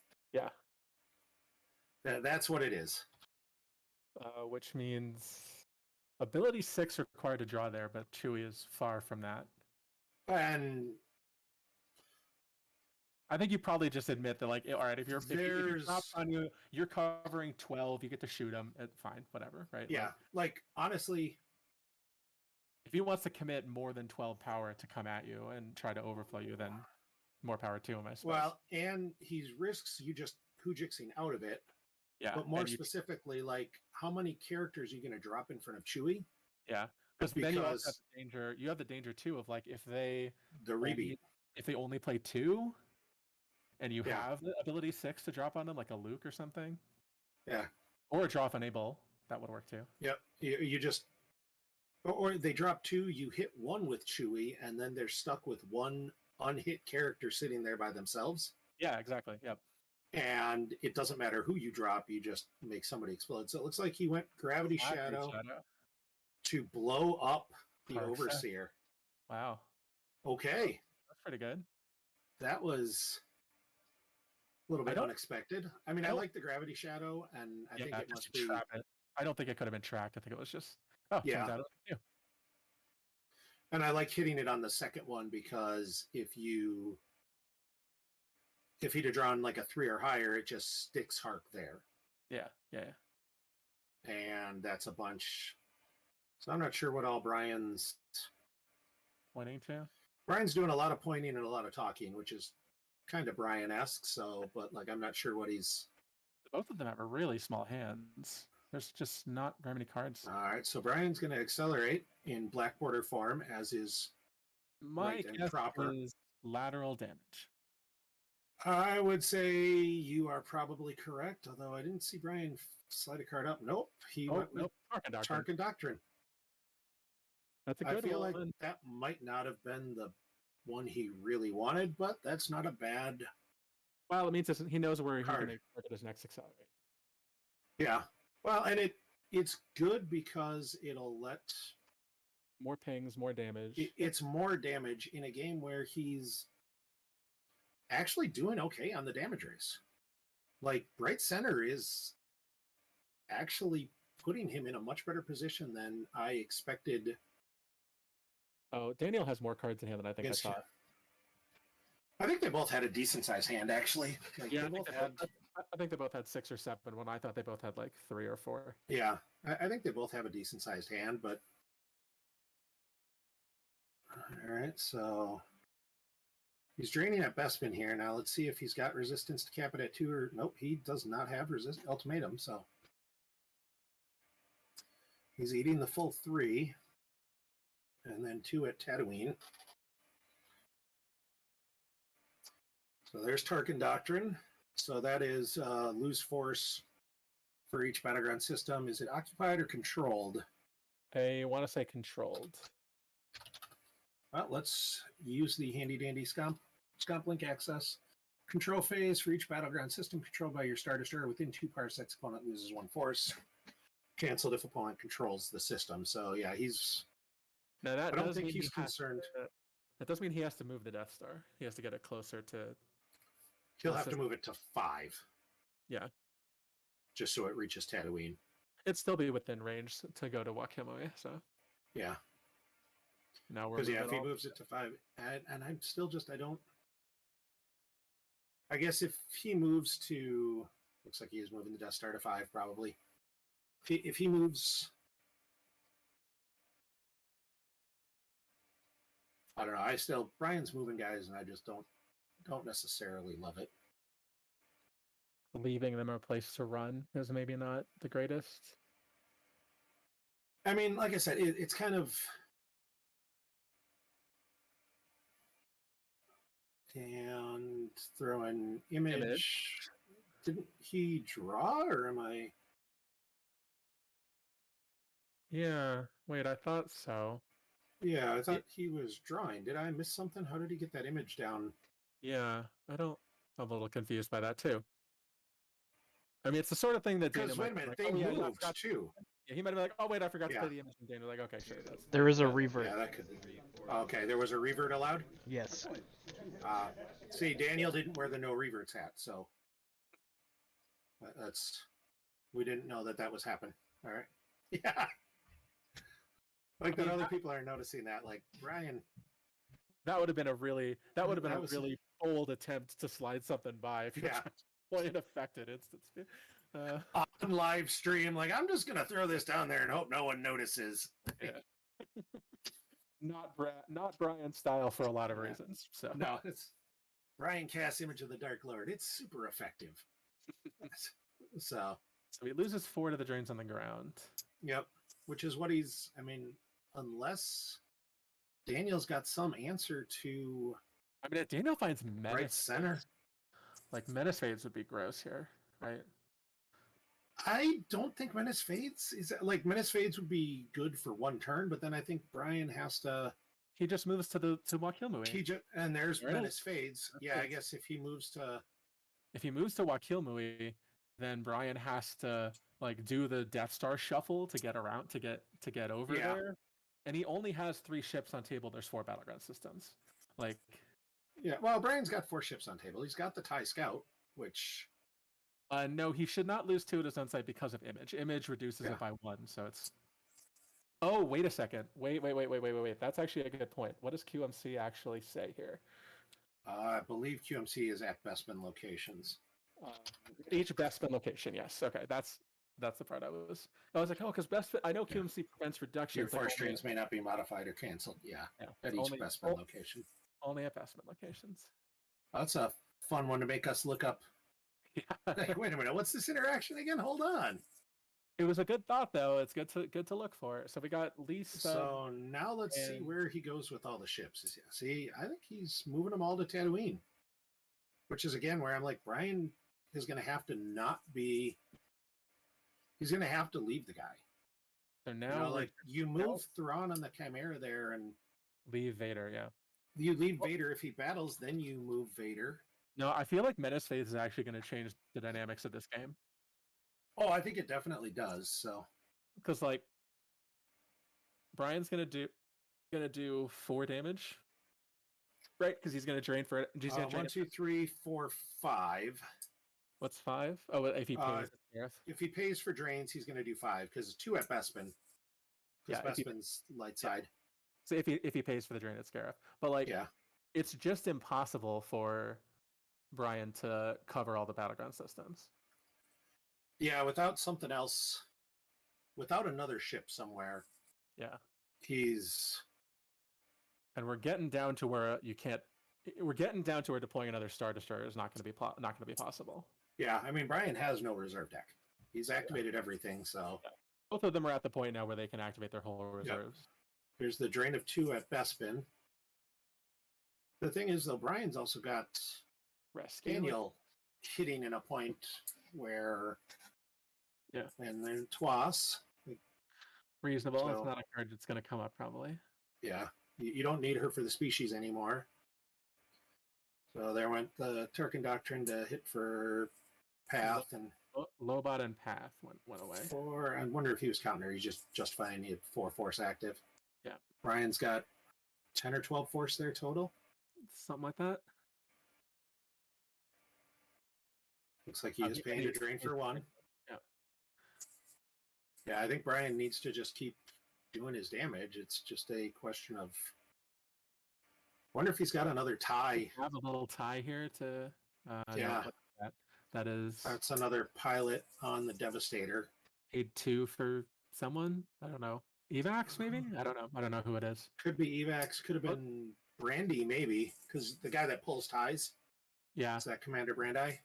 what it is. Which means ability 6 required to draw there, but Chewie is far from that. And I think you probably just admit that, like, all right, if you're there's on you, you're covering 12, you get to shoot him. Fine, whatever, right? yeah, like honestly, If he wants to commit more than 12 power to come at you and try to overflow you, then more power to him, I suppose. well, and he risks you just Hujixing out of it. Yeah, But more specifically, like how many characters are you going to drop in front of Chewie? Yeah, because then you also have the danger. You have the danger too of like if they only play 2, and you have the ability 6 to drop on them, like a Luke or something. Yeah. Or a draw enable, that would work too. Yep. You just or they drop 2, you hit 1 with Chewie, and then they're stuck with 1 unhit character sitting there by themselves. Yeah, exactly. Yep. And it doesn't matter who you drop, you just make somebody explode. So it looks like he went Gravity Shadow to blow up the Overseer. Wow. Okay. That's pretty good. That was a little bit unexpected. I mean, I like the Gravity Shadow, and I think it must be... Trap it. I don't think it could have been tracked. I think it was just... Oh, turns out it was you. And I like hitting it on the second one because if he'd have drawn like a 3 or higher, it just sticks Hark there. Yeah. And that's a bunch. So I'm not sure what all Brian's pointing to. Brian's doing a lot of pointing and a lot of talking, which is kind of Brian-esque. So, but like, I'm not sure what he's... Both of them have really small hands. There's just not very many cards. All right, so Brian's going to accelerate in black border form, as is my guess proper. Is lateral damage. I would say you are probably correct, although I didn't see Brian slide a card up. Nope, he went with Tarkin Doctrine. That's a good one. I feel like that might not have been the one he really wanted, but that's not a bad... Well, it means he knows where he's going to target his next accelerate. Yeah. Well, and it's good because it'll let... More pings, more damage. It's more damage in a game where he's actually doing okay on the damage race. Like, Bright Center is actually putting him in a much better position than I expected. Oh, Daniel has more cards in hand than I think I thought. I think they both had a decent-sized hand, actually. Like, yeah, I think they both had 6 or 7 when I thought they both had like 3 or 4. Yeah, I think they both have a decent-sized hand, but... All right, so... He's draining at Bespin here. Now let's see if he's got resistance to cap it at 2 or... Nope, he does not have ultimatum, so... He's eating the full 3. And then 2 at Tatooine. So there's Tarkin Doctrine. So that is lose force for each battleground system. Is it occupied or controlled? I want to say controlled. Well, let's use the handy-dandy Scomp Link access. Control phase for each battleground system controlled by your Star Destroyer within 2 parsecs. Opponent loses 1 force. Canceled if opponent controls the system. So yeah, he's... Now that I don't think he's concerned. That doesn't mean he has to move the Death Star. He has to get it closer to... He'll have to move it to 5. Yeah. Just so it reaches Tatooine. It'd still be within range to go to Wakimoe, so... Yeah. Now we're... Because if he moves it to 5... And I'm still just... I don't... I guess if he moves to... Looks like he is moving the Death Star to 5, probably. If he moves... I don't know. Brian's moving guys, and I just don't necessarily love it. Leaving them a place to run is maybe not the greatest. I mean, like I said, it's kind of... And throw an image. Didn't he draw, or am I... Yeah. Wait, I thought so. Yeah, I thought he was drawing. Did I miss something? How did he get that image down? Yeah, I'm a little confused by that too. I mean, it's the sort of thing that Daniel might be like, they moved too. Yeah, he might have been like, oh wait, I forgot to play the image, and Daniel like, okay, sure. There is a revert. Yeah, that could be. Okay, there was a revert allowed? Yes. See, Daniel didn't wear the no reverts hat, so we didn't know that was happening. All right. Yeah. Like that other people are noticing that, like, Brian. That would have been a really That was- really bold attempt to slide something by if you're Yeah. trying to play an affected instance. On live stream, like I'm just gonna throw this down there and hope no one notices. Yeah. Not Brian's style for a lot of Yeah. reasons. So No, it's Brian Cass, Image of the Dark Lord. It's super effective. So, so he loses 4 to the drains on the ground. yep. Which is what he's. I mean, unless Daniel's got some answer to I mean, if Daniel finds menace, right center. like menace fades would be gross here, right? I don't think Menace Fades is like Menace Fades would be good for one turn, but then I think Brian has to. He just moves to Wakilmui. And there's There it Menace is. Fades. That's Yeah, I it. guess if he moves to. If he moves to Wakilmui, then Brian has to like do the Death Star shuffle to get around to get over Yeah. there. And he only has 3 ships on table. There's 4 battleground systems. Like, Yeah, well, Brian's got 4 ships on table. He's got the TIE Scout, which. no, he should not lose 2 at his own side because of image. Image reduces Yeah. it by 1, so it's. Oh, wait a second. Wait. That's actually a good point. What does QMC actually say here? I believe QMC is at Bestman locations. Each Bestman location, yes. Okay, that's the part I was like, oh, because Bestman, I know QMC prevents reduction. Your force streams may not be modified or canceled. Yeah, at each Bestman location. Only at Bestman locations. That's a fun one to make us look up. Yeah. Like, wait a minute, what's this interaction again? Hold on. It was a good thought, though. It's good to look for. So we got Lisa. So now let's see where he goes with all the ships. See, I think he's moving them all to Tatooine, which is again where I'm like, Brian is going to have to not be. He's going to have to leave the guy. So now, like you move Thrawn on the Chimera there, and leave Vader. Yeah. You leave Vader if he battles, then you move Vader. No, I feel like Menace Phase is actually going to change the dynamics of this game. Oh, I think it definitely does. So, because like Brian's gonna do 4 damage, right? Because he's gonna drain for it. 1, 2, 3, 4, 5. What's 5? Oh, if he pays. If he pays for drains, he's gonna do 5 because 2 at Bespin. Because Bespin's light side. So if he pays for the drain, it's Scarif. But like, it's just impossible for Brian to cover all the battleground systems. Yeah, without something else, without another ship somewhere. Yeah, and we're getting down to where you can't. We're getting down to where deploying another Star Destroyer is not going to be possible. Yeah, I mean Brian has no reserve deck. He's activated everything, so both of them are at the point now where they can activate their whole reserves. Here's the drain of 2 at Bespin. The thing is, though, Brian's also got Rescue. Daniel hitting in a point where, and then Twas. Reasonable. So, it's not a card that's going to come up probably. Yeah, you don't need her for the species anymore. So there went the Turkin Doctrine to hit for Path and Lobot and Path went away. 4. I wonder if he was counting her. He's just fine. He had 4 force active. Yeah. Brian's got 10 or 12 force there total. Something like that. Looks like he is paying to drain for 1. Yeah. Yeah, I think Brian needs to just keep doing his damage. It's just a question of. Wonder if he's got another tie. I have a little tie here to. That is. That's another pilot on the Devastator. Paid 2 for someone. I don't know. Evax maybe. I don't know. I don't know who it is. Could be Evax. Could have been Brandy maybe, because the guy that pulls ties. Yeah. Is that Commander Brandi?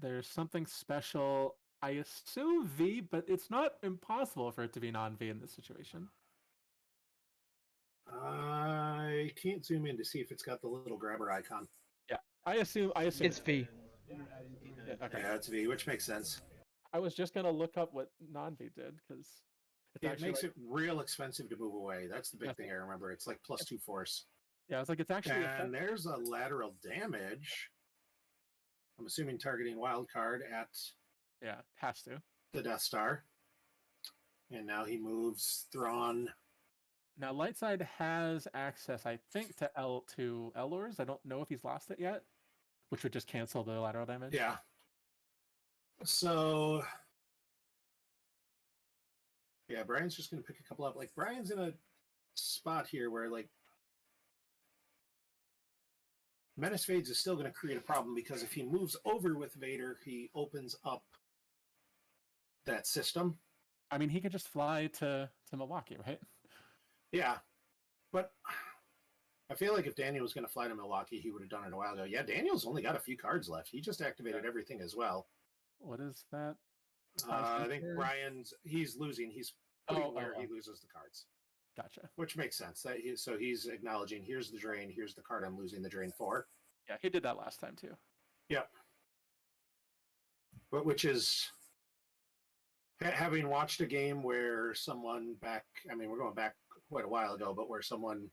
There's something special. I assume V, but it's not impossible for it to be non-V in this situation. I can't zoom in to see if it's got the little grabber icon. Yeah, I assume it's V. Yeah, okay. Yeah, it's V, which makes sense. I was just gonna look up what non-V did because it makes it real expensive to move away. That's the big thing I remember. It's like +2 force. Yeah, it's like it's actually. And there's a lateral damage. I'm assuming targeting wild card at. Yeah, has to. The Death Star. And now he moves Thrawn. Now Lightside has access, I think, to Elors. I don't know if he's lost it yet, which would just cancel the lateral damage. Yeah. So yeah, Brian's just gonna pick a couple up. Like Brian's in a spot here where like Menace Fades is still going to create a problem because if he moves over with Vader, he opens up that system. I mean, he could just fly to Milwaukee, right? Yeah, but I feel like if Daniel was going to fly to Milwaukee, he would have done it a while ago. Yeah, Daniel's only got a few cards left. He just activated everything as well. What is that? I think he's losing. He's putting where he loses the cards. Gotcha. Which makes sense. So he's acknowledging, here's the drain, here's the card I'm losing the drain for. Yeah, he did that last time too. Yep. But which is having watched a game where someone we're going back quite a while ago, but where someone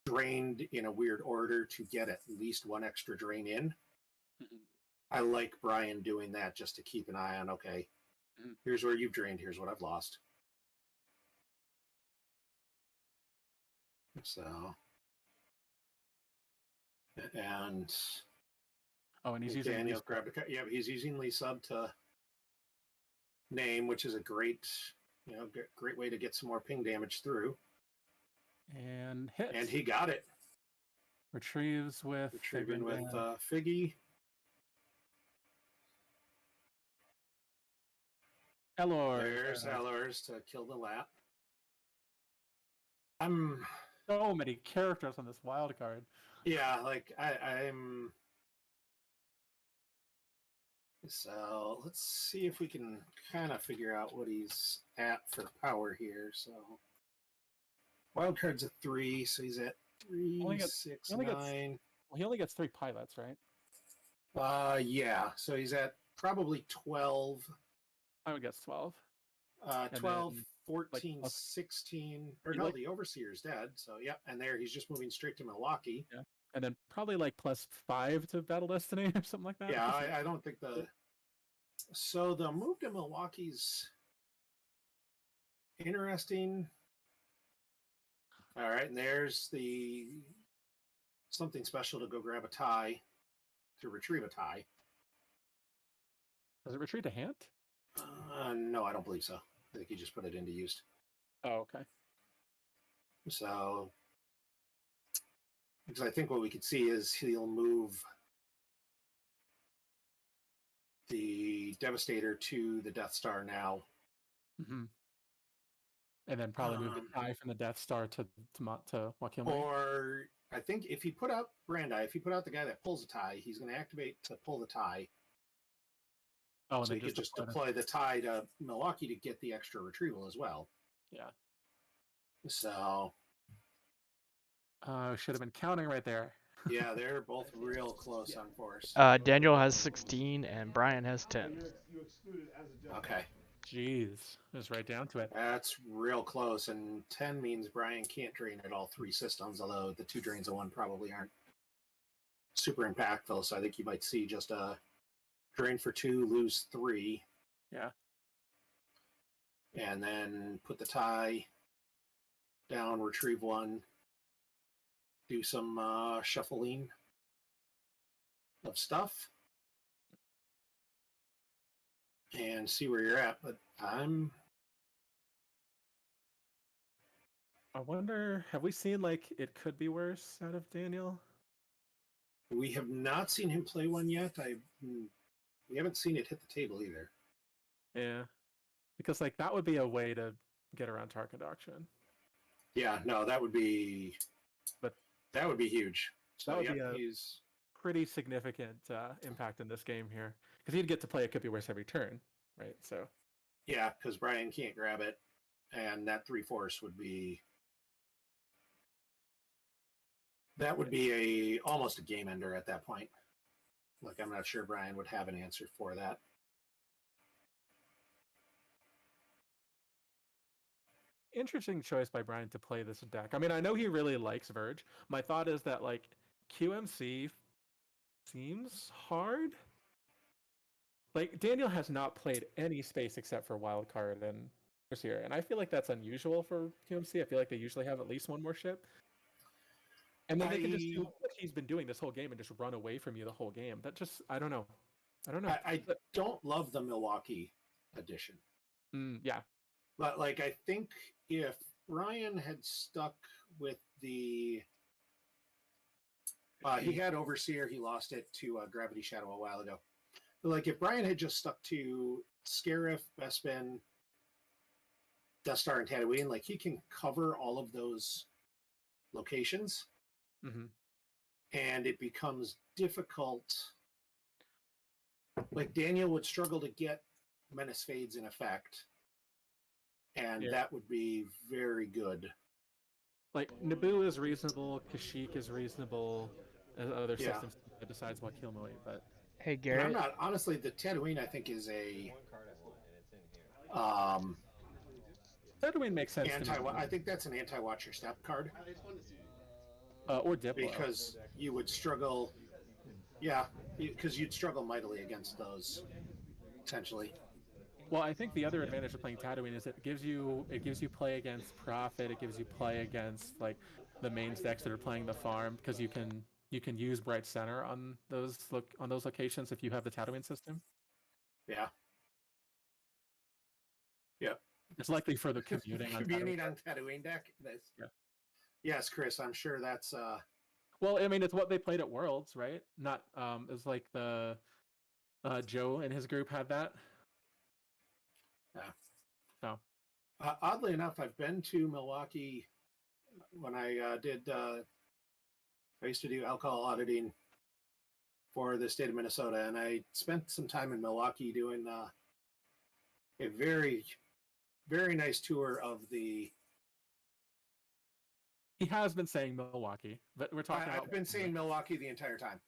drained in a weird order to get at least one extra drain in. Mm-hmm. I like Brian doing that just to keep an eye on, okay, here's where you've drained, here's what I've lost. So, and he's using Daniel grabbed a card. Yeah, he's using Lee Sub to name, which is a great way to get some more ping damage through. And hits. And he got it. Retrieving with Figgy. Amor. There's Elors to kill the lap. So many characters on this wild card. Yeah, like I'm. So let's see if we can kind of figure out what he's at for power here. So wild card's at 3, so he's at 3, 6, 9. He only gets 3 pilots, right? Yeah. So he's at probably 12. I would guess 12. 12, then, 14, 16. Or no, the Overseer's dead. So yeah, and there he's just moving straight to Milwaukee. Yeah. And then probably like +5 to Battle Destiny or something like that. Yeah, I don't think So the move to Milwaukee's interesting. All right, and there's something special to go grab a tie, to retrieve a tie. Does it retreat to hand? No, I don't believe so. I think he just put it into use. Oh, okay. So, because I think what we could see is he'll move the Devastator to the Death Star now. Mm-hmm. And then probably move the tie from the Death Star to Joaquin. Or I think if he put out Brandi, if he put out the guy that pulls the tie, he's going to activate to pull the tie. Oh, so he could just deploy the tie to Milwaukee to get the extra retrieval as well. Yeah. So. Should have been counting right there. Yeah, they're both real close on force. Daniel has 16 and Brian has 10. Okay. Jeez, it's right down to it. That's real close, and 10 means Brian can't drain at all 3 systems, although the 2 drains of 1 probably aren't super impactful, so I think you might see just a drain for 2, lose 3. Yeah. And then put the tie down, retrieve 1, do some shuffling of stuff, and see where you're at. But I wonder, have we seen like it could be worse out of Daniel? We have not seen him play one yet. We haven't seen it hit the table either. Yeah, because like that would be a way to get around target auction. Yeah, no, that would be huge. So that would be a pretty significant impact in this game here, because he'd get to play It Could Be Worse every turn, right? So yeah, because Brian can't grab it, and that 3 force would be almost a game ender at that point. Like, I'm not sure Brian would have an answer for that. Interesting choice by Brian to play this deck. I mean, I know he really likes Verge. My thought is that like QMC seems hard. Like Daniel has not played any space except for Wildcard and Overseer, and I feel like that's unusual for QMC. I feel like they usually have at least one more ship. And then they can just do what he's been doing this whole game and just run away from you the whole game. That just, I don't know. I don't love the Milwaukee edition. Yeah. But like, I think if Ryan had stuck with the He had Overseer. He lost it to Gravity Shadow a while ago. But like if Brian had just stuck to Scarif, Bespin, Death Star, and Tatooine, like he can cover all of those locations, and it becomes difficult. Like Daniel would struggle to get Menace Fades in effect, and that would be very good. Like Naboo is reasonable, Kashyyyk is reasonable, other systems besides Wakilmoi, but Hey and Garrett. I'm not honestly the Tatooine I think is a Tatooine makes sense to me. I think that's an anti-watch your step card. Or Diplo. Because you would struggle, yeah, because you'd struggle mightily against those, potentially. Well, I think the other advantage of playing Tatooine is it gives you play against Prophet. It gives you play against like the mains decks that are playing the farm because you can use Bright Center on those locations if you have the Tatooine system. Yeah. Yeah. It's likely for the commuting on Tatooine deck. Yeah. Yes, Chris, I'm sure that's. Well, I mean, it's what they played at Worlds, right? Not it's like the Joe and his group had that. Yeah. So. Oddly enough, I've been to Milwaukee when I did. I used to do alcohol auditing for the state of Minnesota, and I spent some time in Milwaukee doing a very, very nice tour of the. He has been saying Milwaukee, but we're talking about. I've been saying Milwaukee the entire time.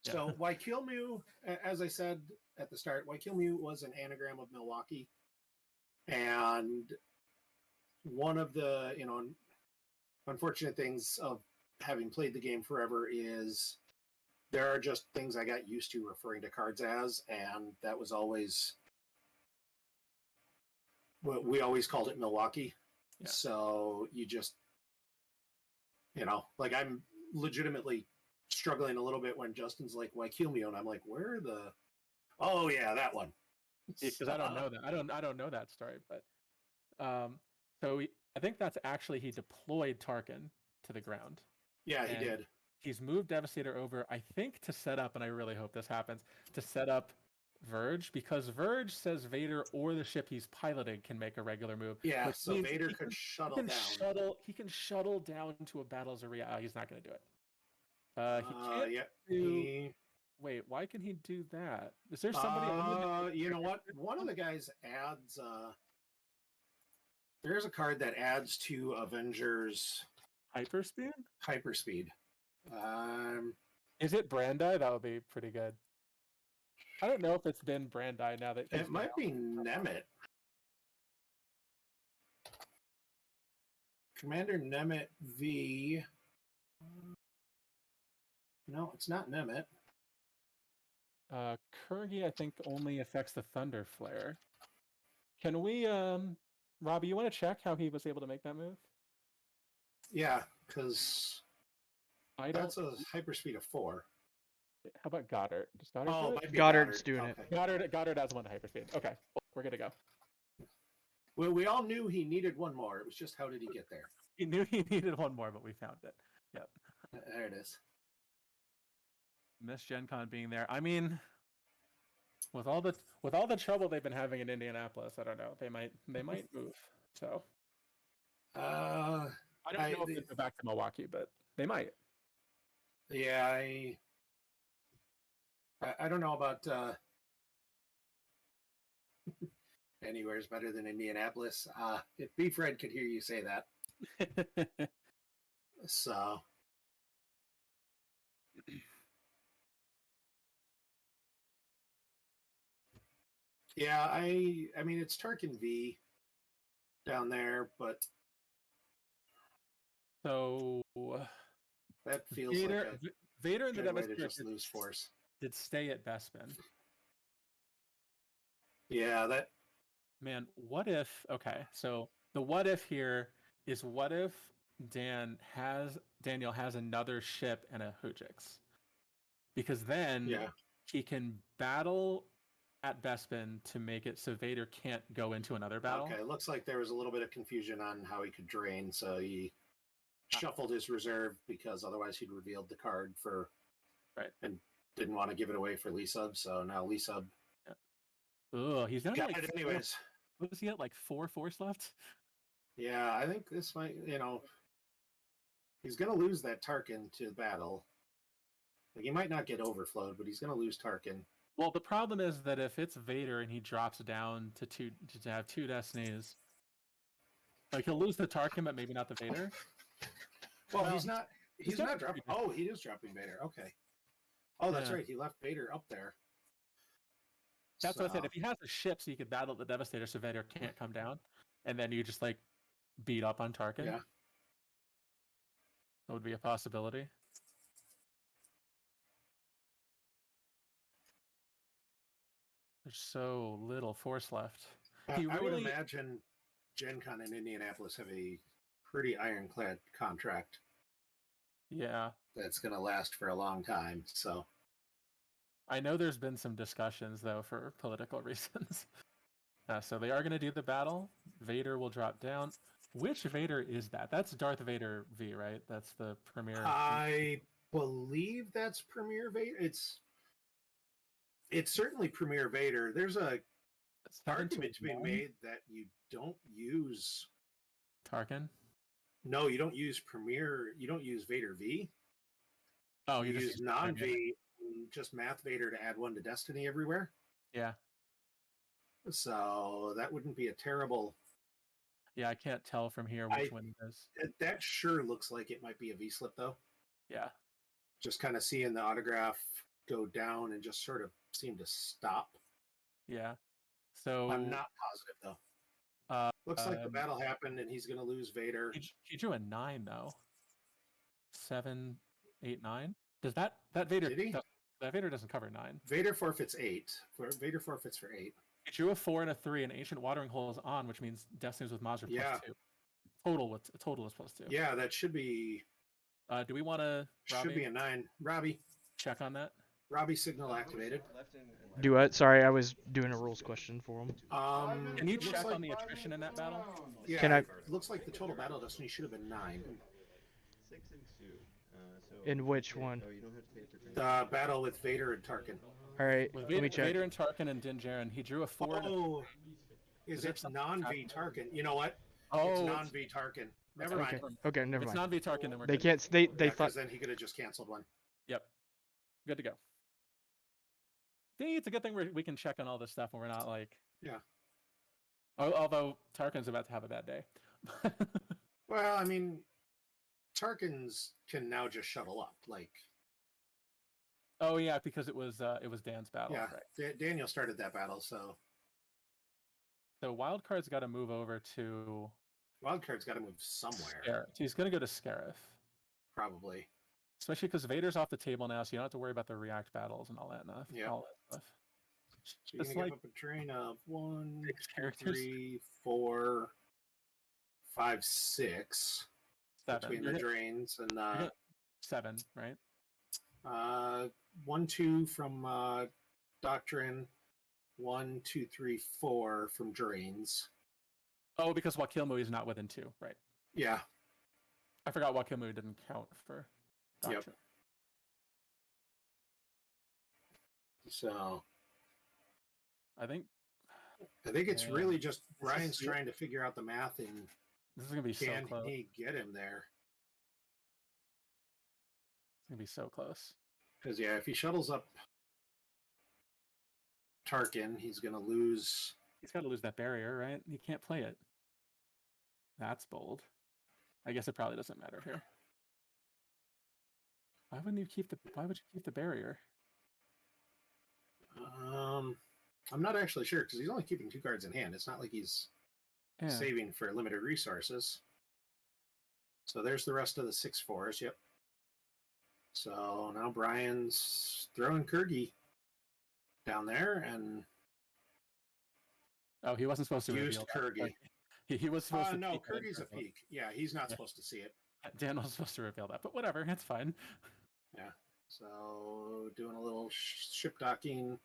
Yeah. So Waikilmu, as I said at the start, Waikilmu was an anagram of Milwaukee. And one of the, unfortunate things of having played the game forever is there are just things I got used to referring to cards as, and that was always what we always called it Milwaukee. Yeah. So you just, like I'm legitimately struggling a little bit when Justin's like Waikilmu, and I'm like, where are the? Oh yeah, that one. Because I don't know that. I don't know that story, but so I think that's actually he deployed Tarkin to the ground. Yeah, he did. He's moved Devastator over, I think, to set up, and I really hope this happens, to set up Verge, because Verge says Vader or the ship he's piloting can make a regular move. Yeah, so Vader could shuttle down. He can shuttle down to a battle's area. Oh, he's not going to do it. He can't Wait, why can he do that? Is there somebody? You know what? One of the guys adds. There's a card that adds to Avengers Hyperspeed. Hyperspeed. Is it Brandi? That would be pretty good. I don't know if it's been Brandi now that it might be Nemeth. Commander Nemeth V. No, it's not Nemeth. Kurgi, I think, only affects the Thunder Flare. Can we, Robbie, you want to check how he was able to make that move? Yeah, because that's a hyperspeed of 4. How about Goddard? Does Goddard do it? Goddard's doing it. Goddard has one hyperspeed. Okay, we're good to go. Well, we all knew he needed one more. It was just how did he get there? He knew he needed one more, but we found it. Yep. There it is. Miss Gen Con being there. I mean, with all the trouble they've been having in Indianapolis, I don't know. They might move. So I don't know if they go back to Milwaukee, but they might. Yeah, I don't know about anywhere's better than Indianapolis. If Beef Red could hear you say that. So yeah, I mean it's Tarkin V down there, but so that feels Vader, like Vader and the Devastator just lose force. Did stay at Bespin. Yeah, that man. What if? Okay, so the what if here is what if Daniel has another ship and a Hujix, because then he can battle at Bespin to make it so Vader can't go into another battle. Okay, it looks like there was a little bit of confusion on how he could drain, so he shuffled his reserve because otherwise he'd revealed the card for Right. And didn't want to give it away for Lee-Sub, so now Lee-Sub Oh, he's down to got like it anyways. What does he get? Like 4 force left? Yeah, I think this might, he's going to lose that Tarkin to battle. Like, he might not get overflowed, but he's going to lose Tarkin. Well, the problem is that if it's Vader and he drops down to have 2 destinies, like he'll lose the Tarkin, but maybe not the Vader. Well, Well, he's not dropping. Vader. Oh, he is dropping Vader. Okay. Oh, that's Yeah. right. He left Vader up there. That's what I said. If he has a ship, so you could battle the Devastator, so Vader can't come down, and then you just like beat up on Tarkin. Yeah. That would be a possibility. There's so little force left. I would imagine Gen Con in Indianapolis have a pretty ironclad contract. Yeah. That's going to last for a long time. So I know there's been some discussions, though, for political reasons. So they are going to do the battle. Vader will drop down. Which Vader is that? That's Darth Vader V, right? That's the premier. I believe that's Premier Vader. It's certainly Premier Vader. There's a argument to be made that you don't use Tarkin. No, you don't use Premier. You don't use Vader V. Oh, you use non V, just Math Vader to add 1 to Destiny everywhere. Yeah. So that wouldn't be a terrible. Yeah, I can't tell from here which one it is. That sure looks like it might be a V slip, though. Yeah. Just kind of seeing the autograph go down and just sort of seem to stop. Yeah. So I'm not positive, though. Looks like the battle happened and he's going to lose Vader. He drew a 9, though. 7, 8, 9. Does that Vader? Did he? That Vader doesn't cover 9. Vader forfeits 8. Vader forfeits for 8. He drew a 4 and a 3, and Ancient Watering Hole is on, which means Destinies with Mazda plus 2. Total is plus 2. Yeah, that should be. Do we want to? Should be a 9. Robbie, check on that. Robbie signal activated. Do what? Sorry, I was doing a rules question for him. Can you check on the attrition in that battle? Yeah, Can I? Looks like the total battle destiny should have been 9. In which one? The battle with Vader and Tarkin. All right, With let me check. Vader and Tarkin and Din Djarin, he drew a 4. Oh, is it non-V Tarkin? You know what? Oh, it's non-V Tarkin. Never mind. Okay, never mind. It's non-V Tarkin, then we're They good. can't. They thought. Then he could have just canceled one. Yep. Good to go. See, it's a good thing we can check on all this stuff and we're not like. Yeah. Although Tarkin's about to have a bad day. Well, I mean, Tarkins can now just shuttle up. Like. Oh yeah, because it was Dan's battle. Yeah, right. Daniel started that battle, so. So Wildcard's got to move over to. Wildcard's got to move somewhere. Scarif. He's going to go to Scarif. Probably. Especially because Vader's off the table now, so you don't have to worry about the React battles and all that stuff. Yeah. All that stuff. So you're gonna give up a train of 1, 2, 3, 4, 5, 6 7. between the drains and 7, right? 1, 2 from Doctrine, 1, 2, 3, 4 from drains. Oh, because Wakilmu is not within 2, right? Yeah. I forgot Wakilmu didn't count for Doctrine. Yep. So I think it's really just Ryan's trying to figure out the math and this is gonna be so close. Can he get him there? It's gonna be so close. Because if he shuttles up Tarkin, he's gonna lose. He's got to lose that barrier, right? He can't play it. That's bold. I guess it probably doesn't matter here. Why would you keep the barrier? I'm not actually sure because he's only keeping 2 cards in hand. It's not like he's saving for limited resources. So there's the rest of the 6/4s. Yep. So now Brian's throwing Kurgi down there and. Oh, he wasn't supposed to use Kurgi. He was supposed to. No, Kurgi's a peak. Yeah, he's not supposed to see it. Dan was supposed to reveal that, but whatever, it's fine. Yeah. So doing a little ship docking.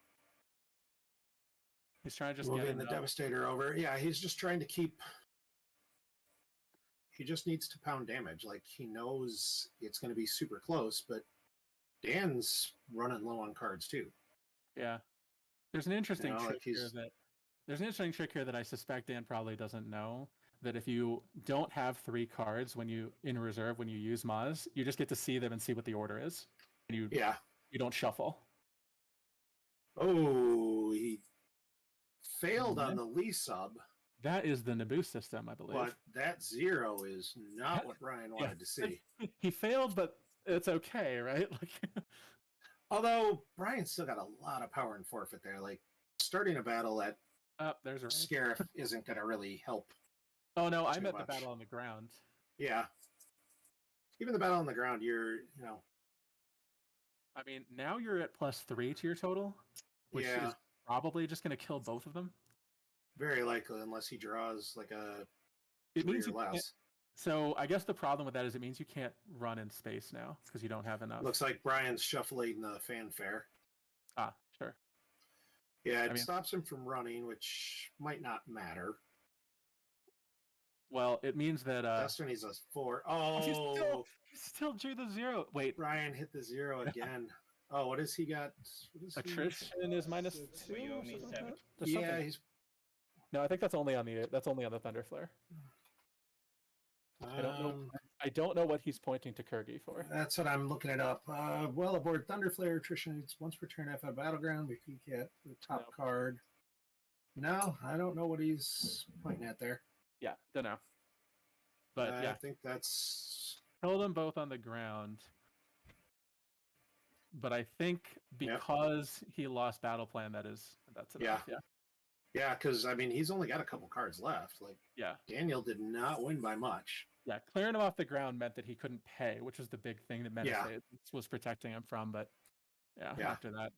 He's trying to just get the Devastator over. Yeah, he's just trying to keep. He just needs to pound damage. Like he knows it's going to be super close, but Dan's running low on cards too. Yeah. There's an interesting know, trick if he's- here that I suspect Dan probably doesn't know. That if you don't have 3 cards when you in reserve when you use Maz, you just get to see them and see what the order is, and you don't shuffle. Oh, he failed on the Lee sub. That is the Naboo system, I believe. But that 0 is not what Brian wanted to see. He failed, but it's okay, right? Like, although Brian's still got a lot of power and forfeit there. Like starting a battle at there's a Scarif isn't going to really help. Oh no, I meant the battle on the ground. Yeah. Even the battle on the ground, I mean, now you're at +3 to your total, which is probably just going to kill both of them. Very likely, unless he draws like a it 3 means or less. So I guess the problem with that is it means you can't run in space now because you don't have enough. Looks like Brian's shuffling the fanfare. Ah, sure. Yeah, it stops him from running, which might not matter. Well, it means that Destiny's a 4. Oh, he still drew the 0. Wait, Brian hit the 0 again. Oh, what has he got? Attrition is -2. Yeah, he's. No, I think that's only on the Thunder Flare. I don't know what he's pointing to Kurgi for. That's what I'm looking it up. Well, aboard Thunder Flare attrition, it's once per turn F at Battleground. If you get the top card. No, I don't know what he's pointing at there. Yeah, don't know. But I think that's held them both on the ground. But I think because he lost Battle Plan, that's enough. Yeah, because I mean he's only got a couple cards left. Like Daniel did not win by much. Yeah, clearing him off the ground meant that he couldn't pay, which was the big thing that Menace was protecting him from. But after that.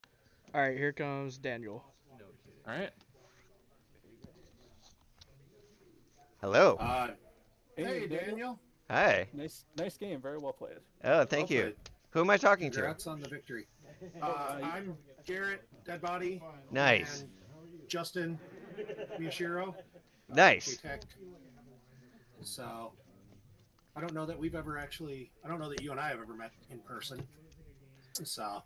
All right, here comes Daniel. All right. Hello. Hey, Daniel. Hi. Nice game. Very well played. Oh, thank you. Who am I talking to? Congrats on the victory. I'm Garrett, Deadbody. Nice. And Justin Miyashiro. Nice. So, I don't know that we've ever I don't know that you and I have ever met in person. So.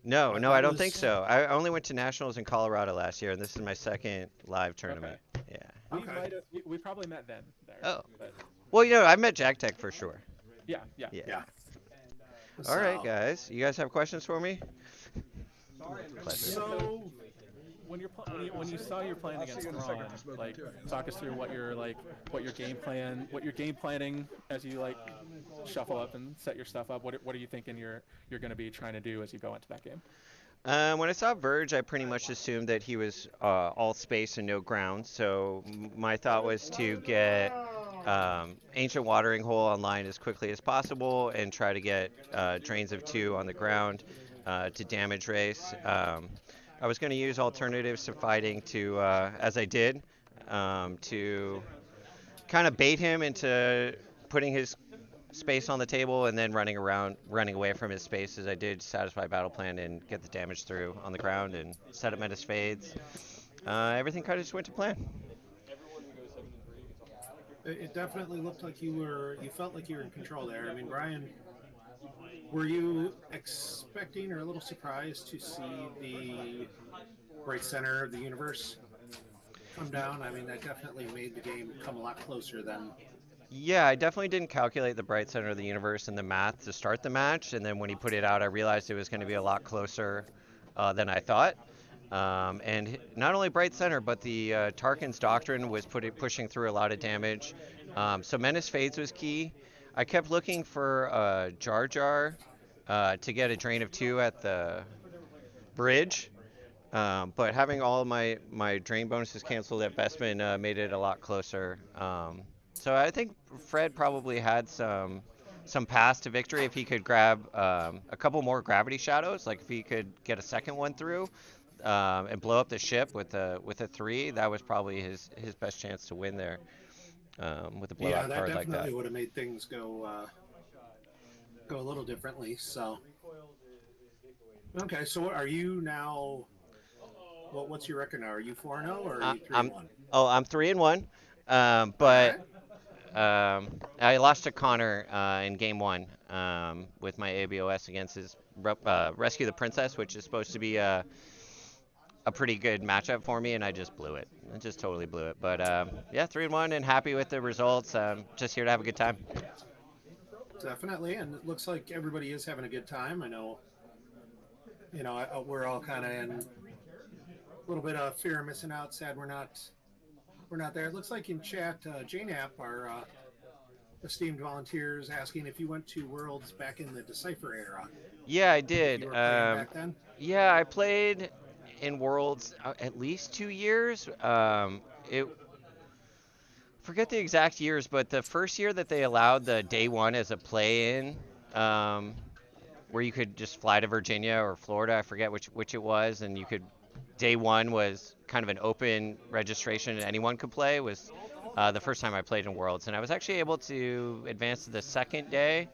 No, I don't think so. I only went to Nationals in Colorado last year, and this is my second live tournament. Okay. Yeah. We probably met then. There, oh. But... Well, I met Jack Tech for sure. Yeah. All right, guys. You guys have questions for me? So, when you saw you're playing against Thrawn, like talk us through what you're game planning as you shuffle up and set your stuff up. What are you thinking you're going to be trying to do as you go into that game? When I saw Verge, I pretty much assumed that he was all space and no ground. So my thought was to get Ancient Watering Hole online as quickly as possible and try to get Drains of 2 on the ground to damage race. I was going to use alternatives to fighting to, as I did, to kind of bait him into putting his space on the table and then running away from his space as I did satisfy battle plan and get the damage through on the ground and set up Menace Fades. Everything kind of just went to plan. It definitely looked like you felt like you were in control there. I mean, Brian, were you expecting or a little surprised to see the right center of the universe come down? I mean, that definitely made the game come a lot closer than... Yeah, I definitely didn't calculate the bright center of the universe in the math to start the match, and then when he put it out, I realized it was going to be a lot closer than I thought. And not only bright center, but the Tarkin's Doctrine was pushing through a lot of damage. So Menace Fades was key. I kept looking for Jar Jar to get a Drain of 2 at the bridge, but having all of my drain bonuses canceled at Bespin made it a lot closer. So I think Fred probably had some paths to victory if he could grab a couple more gravity shadows. Like if he could get a second one through and blow up the ship with a 3, that was probably his best chance to win there with a blowout card like that. Yeah, that definitely would have made things go a little differently. So okay, so are you now? What's your record now? Are you 4-0 or are you 3-1? I'm 3-1. But I lost to Connor in game 1. with my ABOS against his Rescue the Princess, which is supposed to be a pretty good matchup for me, and I just blew it. I just totally blew it. But yeah, 3-1 and happy with the results. Just here to have a good time. Definitely, and it looks like everybody is having a good time. I know, we're all kind of in a little bit of fear of missing out. Sad we're not there. It looks like in chat, JNAP, our esteemed volunteers, asking if you went to Worlds back in the Decipher era. Yeah, I If did. you were playing back then. Yeah, I played in Worlds at least 2 years. Forget the exact years, but the first year that they allowed the day one as a play-in, where you could just fly to Virginia or Florida, I forget which it was, and you could, day one was kind of an open registration and anyone could play, was the first time I played in Worlds. And I was actually able to advance to the second day.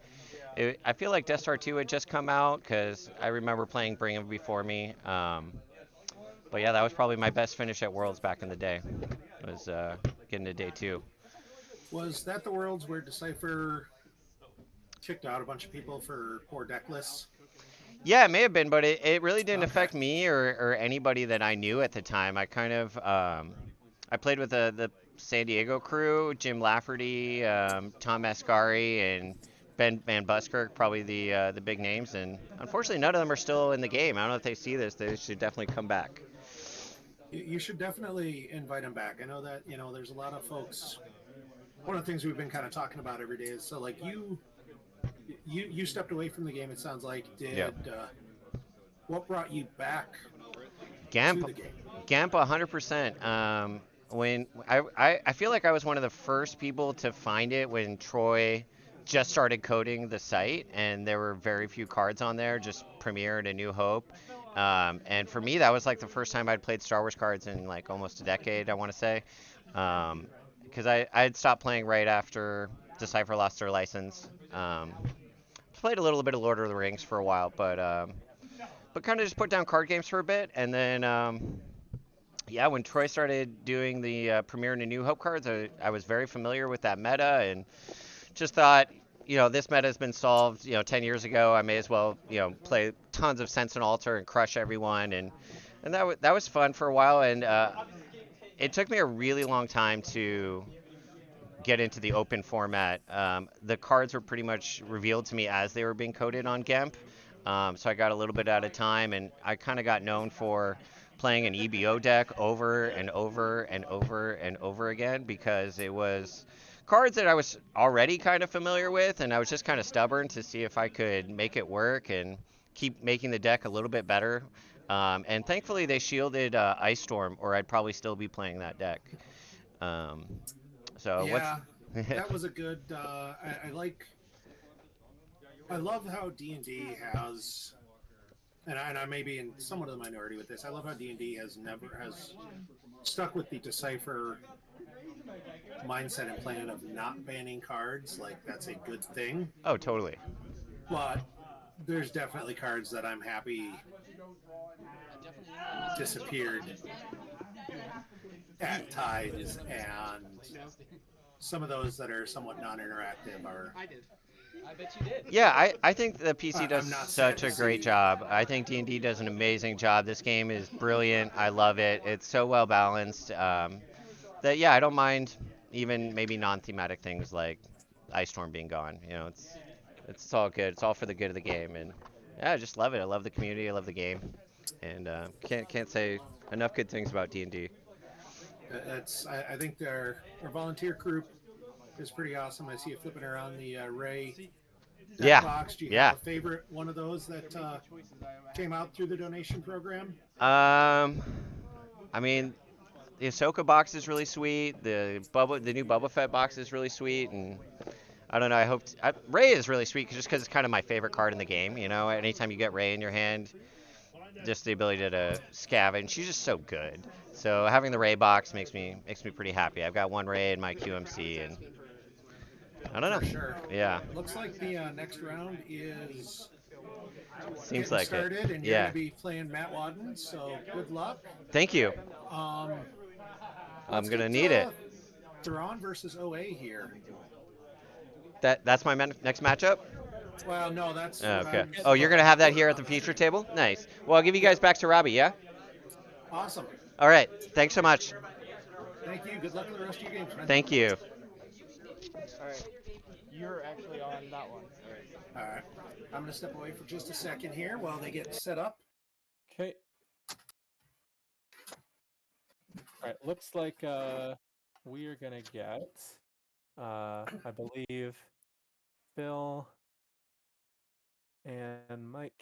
I feel like Death Star 2 had just come out because I remember playing Bring 'Em before me. But yeah, that was probably my best finish at Worlds back in the day, was getting to day 2. Was that the Worlds where Decipher kicked out a bunch of people for poor deck lists? Yeah, it may have been, but it really didn't affect me or anybody that I knew at the time. I kind of I played with the San Diego crew, Jim Lafferty, Tom Mascari, and Ben Van Buskirk, probably the big names. And unfortunately, none of them are still in the game. I don't know if they see this. They should definitely come back. You should definitely invite them back. I know that, there's a lot of folks. One of the things we've been kind of talking about every day is, so like you stepped away from the game, it sounds like. What brought you back Gamp, to the game? Gamp 100%. When I feel like I was one of the first people to find it when Troy just started coding the site, and there were very few cards on there, just Premiere and A New Hope. And for me, that was like the first time I'd played Star Wars cards in like almost a decade, I want to say. Because I had stopped playing right after Decipher lost their license. Played a little bit of Lord of the Rings for a while, but kind of just put down card games for a bit. And then, yeah, when Troy started doing the Premiere and A New Hope cards, I was very familiar with that meta and just thought, this meta has been solved, 10 years ago. I may as well, play tons of Sense and Alter and crush everyone. And that was fun for a while. And it took me a really long time to get into the open format. The cards were pretty much revealed to me as they were being coded on GEMP. So I got a little bit at a time, and I kind of got known for playing an EBO deck over and over and over and over again because it was cards that I was already kind of familiar with, and I was just kind of stubborn to see if I could make it work and keep making the deck a little bit better. And thankfully they shielded Ice Storm, or I'd probably still be playing that deck. So yeah, that was a good. I love how D&D has, and I may be in somewhat of the minority with this. I love how D&D has stuck with the Decipher mindset and plan of not banning cards. Like, that's a good thing. Oh, totally. But there's definitely cards that I'm happy disappeared at Tides, and some of those that are somewhat non-interactive are. I bet you did. Yeah, I think the PC does not such sad a to great see. job. I think D&D does an amazing job. This game is brilliant. I love it. It's so well balanced. That yeah, I don't mind even maybe non-thematic things like Ice Storm being gone. It's all good. It's all for the good of the game, and yeah, I just love it. I love the community. I love the game, and can't say enough good things about D&D. I think our volunteer group is pretty awesome. I see you flipping around the Ray deck Yeah, box. Do you yeah. have a favorite one of those that came out through the donation program? I mean, the Ahsoka box is really sweet. The new Boba Fett box is really sweet, and I don't know. Ray is really sweet just because it's kind of my favorite card in the game. Anytime you get Ray in your hand, just the ability to scavenge. She's just so good. So having the Ray box makes me pretty happy. I've got one Ray in my QMC, and I don't know. For sure. Yeah. Looks like the next round is Seems getting like started, it. and you're Yeah. going to be playing Matt Wadden. So good luck. Thank you. Um, I'm let's gonna get, need it. Thrawn versus OA here. That's my next matchup. Well, no, that's Oh, what okay. I'm Oh, you're gonna have that here at the about. feature table? Nice. Well, I'll give you guys back to Robbie. Yeah. Awesome. All right. Thanks so much. Thank you. Good luck with the rest of your games, man. Thank you. All right. You're actually on that one. All right. I'm going to step away for just a second here while they get set up. Okay. All right. Looks like we are gonna get I believe Phil and Mike